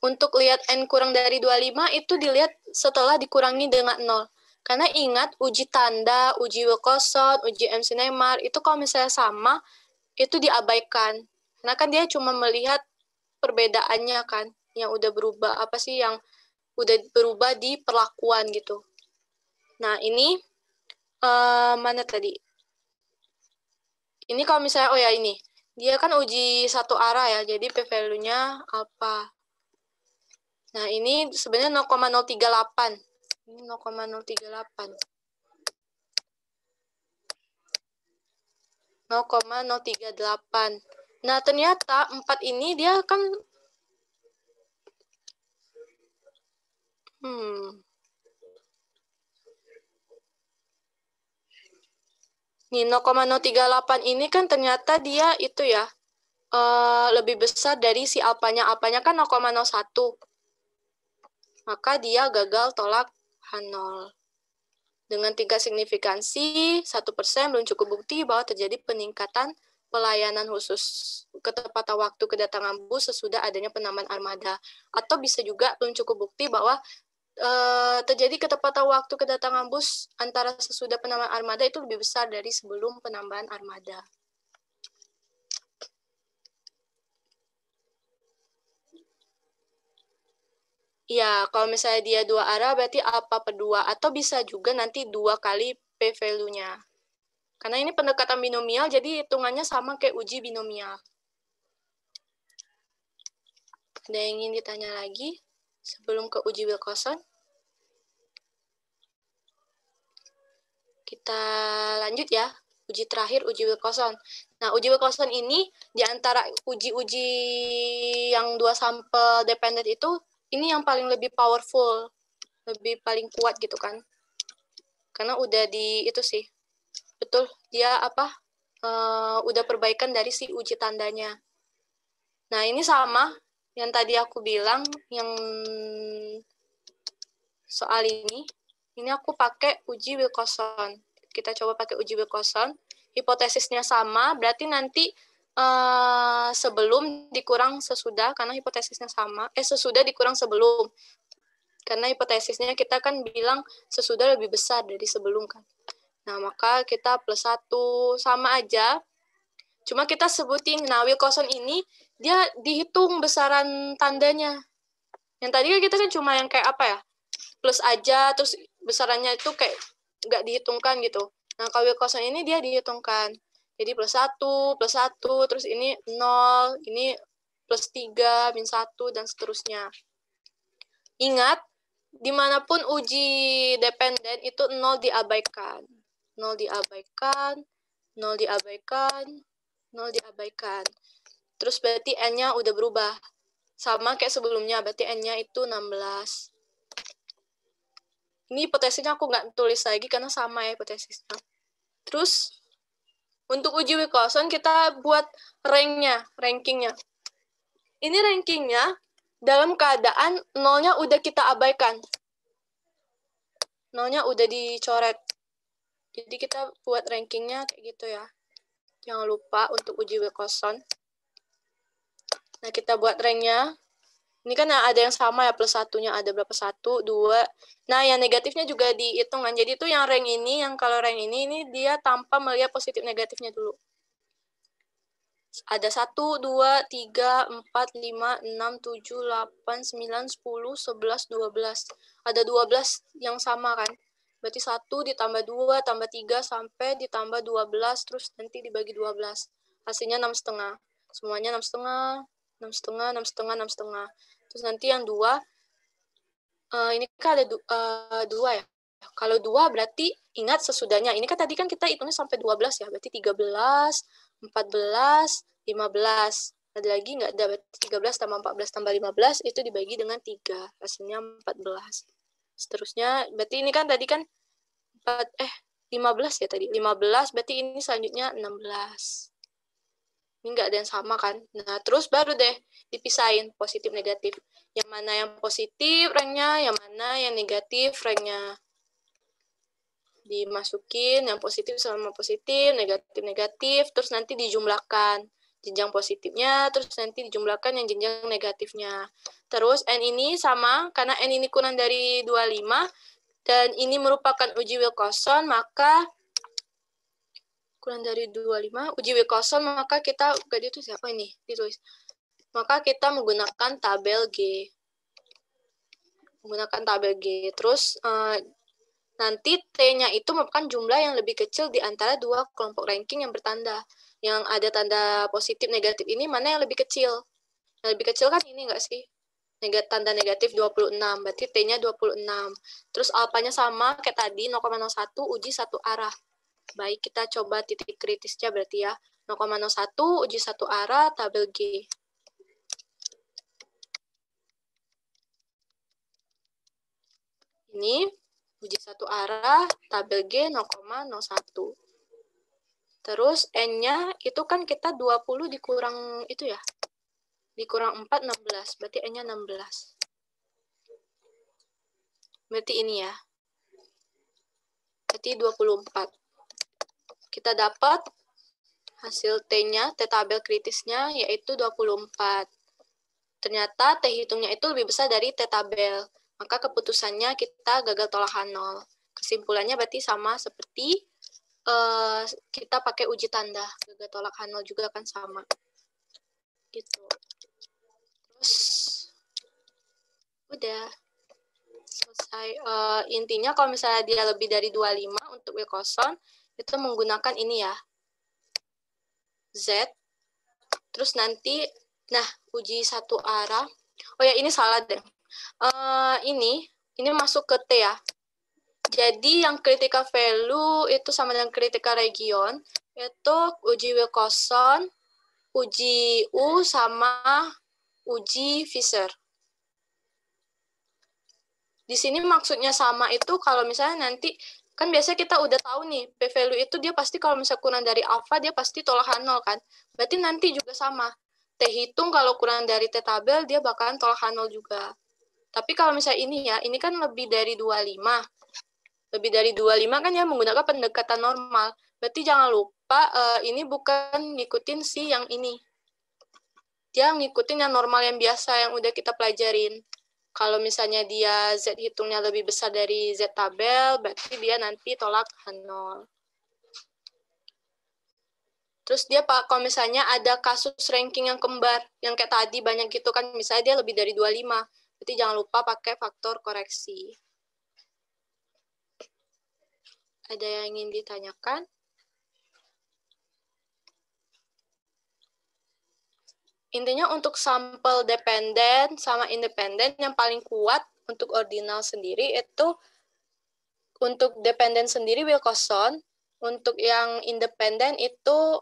Untuk lihat N kurang dari 25 itu dilihat setelah dikurangi dengan 0. Karena ingat, uji tanda, uji Wilcoxon, uji MC-Neymar, itu kalau misalnya sama, itu diabaikan. Karena kan dia cuma melihat perbedaannya kan, yang udah berubah, apa sih yang udah berubah di perlakuan gitu. Nah, ini, mana tadi? Ini kalau misalnya, oh ya ini, dia kan uji satu arah ya, jadi p-value-nya apa? Nah, ini sebenarnya 0,038. Ini 0,038. 0,038. Nah, ternyata 4 ini dia kan Nih, 0,038 ini kan ternyata dia itu ya, lebih besar dari si alpanya. Alpanya kan 0,01. Maka dia gagal tolak H0. Dengan tingkat signifikansi 1% belum cukup bukti bahwa terjadi peningkatan pelayanan khusus ketepatan waktu kedatangan bus sesudah adanya penambahan armada. Atau bisa juga belum cukup bukti bahwa terjadi ketepatan waktu kedatangan bus antara sesudah penambahan armada itu lebih besar dari sebelum penambahan armada. Ya, kalau misalnya dia dua arah berarti alpha per 2, atau bisa juga nanti 2 kali p-value-nya. Karena ini pendekatan binomial, jadi hitungannya sama kayak uji binomial. Ada yang ingin ditanya lagi sebelum ke uji Wilcoxon? Kita lanjut ya, uji terakhir, uji Wilcoxon. Nah, uji Wilcoxon ini, di antara uji-uji yang 2 sampel dependent itu, ini yang paling lebih powerful, lebih paling kuat gitu kan. Karena udah di, itu sih, betul, dia apa, udah perbaikan dari si uji tandanya. Nah, ini sama, yang tadi aku bilang, yang soal ini aku pakai uji Wilcoxon. Kita coba pakai uji Wilcoxon. Hipotesisnya sama, berarti nanti sebelum dikurang sesudah, karena hipotesisnya sama. Sesudah dikurang sebelum. Karena hipotesisnya kita kan bilang sesudah lebih besar dari sebelum kan. Nah, maka kita plus 1, sama aja. Cuma kita sebutin, nah Wilcoxon ini, dia dihitung besaran tandanya. Yang tadi kan kita kan cuma yang kayak apa ya, plus aja, terus besarannya itu kayak nggak dihitungkan gitu. Nah, kalau Wilcoxon ini dia dihitungkan. Jadi plus 1, terus ini 0, ini plus 3, min 1, dan seterusnya. Ingat, dimanapun uji dependen itu 0 diabaikan. 0 diabaikan, 0 diabaikan, 0 diabaikan. Terus berarti N-nya udah berubah. Sama kayak sebelumnya, berarti N-nya itu 16. Ini hipotesisnya aku nggak tulis lagi karena sama ya hipotesisnya. Terus, untuk uji Wilcoxon kita buat rankingnya. Ini rankingnya dalam keadaan nolnya udah kita abaikan. Nolnya udah dicoret. Jadi kita buat rankingnya kayak gitu ya. Jangan lupa untuk uji Wilcoxon. Nah, kita buat ranknya. Ini kan ada yang sama ya, plus satunya ada berapa? 1, 2. Nah, yang negatifnya juga dihitungan. Jadi itu yang rank ini, yang kalau rank ini dia tanpa melihat positif negatifnya dulu. Ada 1, 2, 3, 4, 5, 6, 7, 8, 9, 10, 11, 12. Ada 12 yang sama kan? Berarti 1 ditambah 2, tambah 3, sampai ditambah 12, terus nanti dibagi 12. Hasilnya 6,5. Semuanya 6,5, 6,5, 6,5, 6,5. Terus nanti yang 2, ini kan ada 2 ya. Kalau 2 berarti ingat sesudahnya. Ini kan tadi kan kita hitungnya sampai 12 ya. Berarti 13, 14, 15. Ada lagi nggak? Ada. Berarti 13 tambah 14 tambah 15 itu dibagi dengan 3. Hasilnya 14. Seterusnya, berarti ini kan tadi kan 15 ya tadi. 15 berarti ini selanjutnya 16. Ini nggak ada yang sama kan? Nah, terus baru deh dipisahin positif negatif. Yang mana yang positif ranknya, yang mana yang negatif ranknya. Dimasukin yang positif sama positif, negatif negatif, terus nanti dijumlahkan jenjang positifnya, terus nanti dijumlahkan yang jenjang negatifnya. Terus N ini sama, karena N ini kurang dari 25, dan ini merupakan uji Wilcoxon, maka kurang dari 25, uji Wilcoxon, maka kita, itu siapa ini? Ditulis. Maka kita menggunakan tabel G. Menggunakan tabel G. Terus, nanti T-nya itu merupakan jumlah yang lebih kecil di antara dua kelompok ranking yang bertanda. Yang ada tanda positif negatif ini mana yang lebih kecil? Yang lebih kecil kan ini enggak sih? Tanda negatif 26, berarti T-nya 26. Terus alfanya sama kayak tadi, 0,01 uji satu arah. Baik, kita coba titik kritisnya berarti ya. 0,01 uji satu arah, tabel G. Ini uji satu arah, tabel G 0,01. Terus N-nya itu kan kita 20 dikurang itu ya. Dikurang 4, 16. Berarti N-nya 16. Berarti ini ya. Berarti 24. Kita dapat hasil T-nya, T tabel kritisnya, yaitu 24. Ternyata T hitungnya itu lebih besar dari T tabel. Maka keputusannya kita gagal tolakan 0. Kesimpulannya berarti sama seperti kita pakai uji tanda. Gagal tolakan 0 juga kan sama. Gitu. Terus, udah. Selesai. Intinya kalau misalnya dia lebih dari 25 untuk Wilcoxon, itu menggunakan ini ya. Z. Terus nanti, nah, uji satu arah. Oh ya, ini salah deh. Ini masuk ke T ya. Jadi yang critical value itu sama dengan critical region, itu uji Wilcoxon, uji U sama uji Fisher. Di sini maksudnya sama itu kalau misalnya nanti, kan biasanya kita udah tahu nih, p-value itu dia pasti kalau misalnya kurang dari alpha, dia pasti tolakan 0 kan. Berarti nanti juga sama. T hitung kalau kurang dari T tabel, dia bakalan tolakan 0 juga. Tapi kalau misalnya ini ya, ini kan lebih dari 25. Lebih dari 25 kan ya menggunakan pendekatan normal. Berarti jangan lupa, ini bukan ngikutin si yang ini. Dia ngikutin yang normal yang biasa yang udah kita pelajarin. Kalau misalnya dia Z hitungnya lebih besar dari Z tabel, berarti dia nanti tolak 0. Terus dia kalau misalnya ada kasus ranking yang kembar, yang kayak tadi banyak gitu kan, misalnya dia lebih dari 25, berarti jangan lupa pakai faktor koreksi. Ada yang ingin ditanyakan? Intinya untuk sampel dependen sama independen yang paling kuat untuk ordinal sendiri itu untuk dependen sendiri Wilcoxon, untuk yang independen itu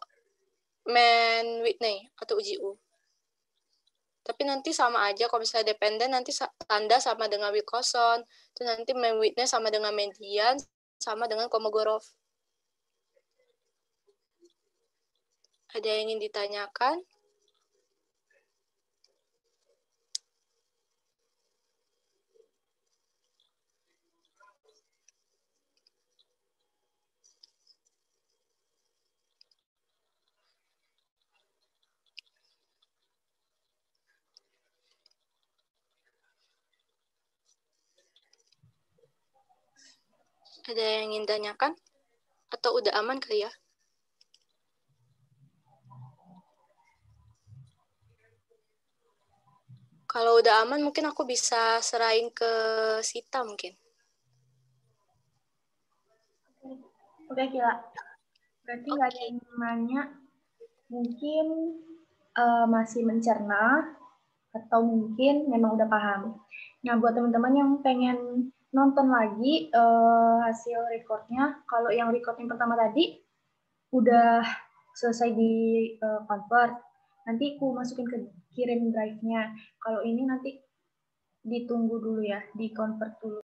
Mann-Whitney atau uji U. Tapi nanti sama aja kalau misalnya dependen nanti tanda sama dengan Wilcoxon, terus nanti Mann-Whitney sama dengan median sama dengan Kolmogorov. Ada yang ingin ditanyakan? Ada yang ingin tanyakan? Atau udah aman kali ya? Kalau udah aman, mungkin aku bisa serahin ke Sita mungkin. Oke, Kila. Berarti nggak ada yang nanya. Mungkin masih mencerna, atau mungkin memang udah paham. Nah, buat teman-teman yang pengen nonton lagi hasil recordnya. Kalau yang record yang pertama tadi udah selesai di convert, nanti aku masukin ke kirim drive-nya. Kalau ini nanti ditunggu dulu ya, di convert dulu.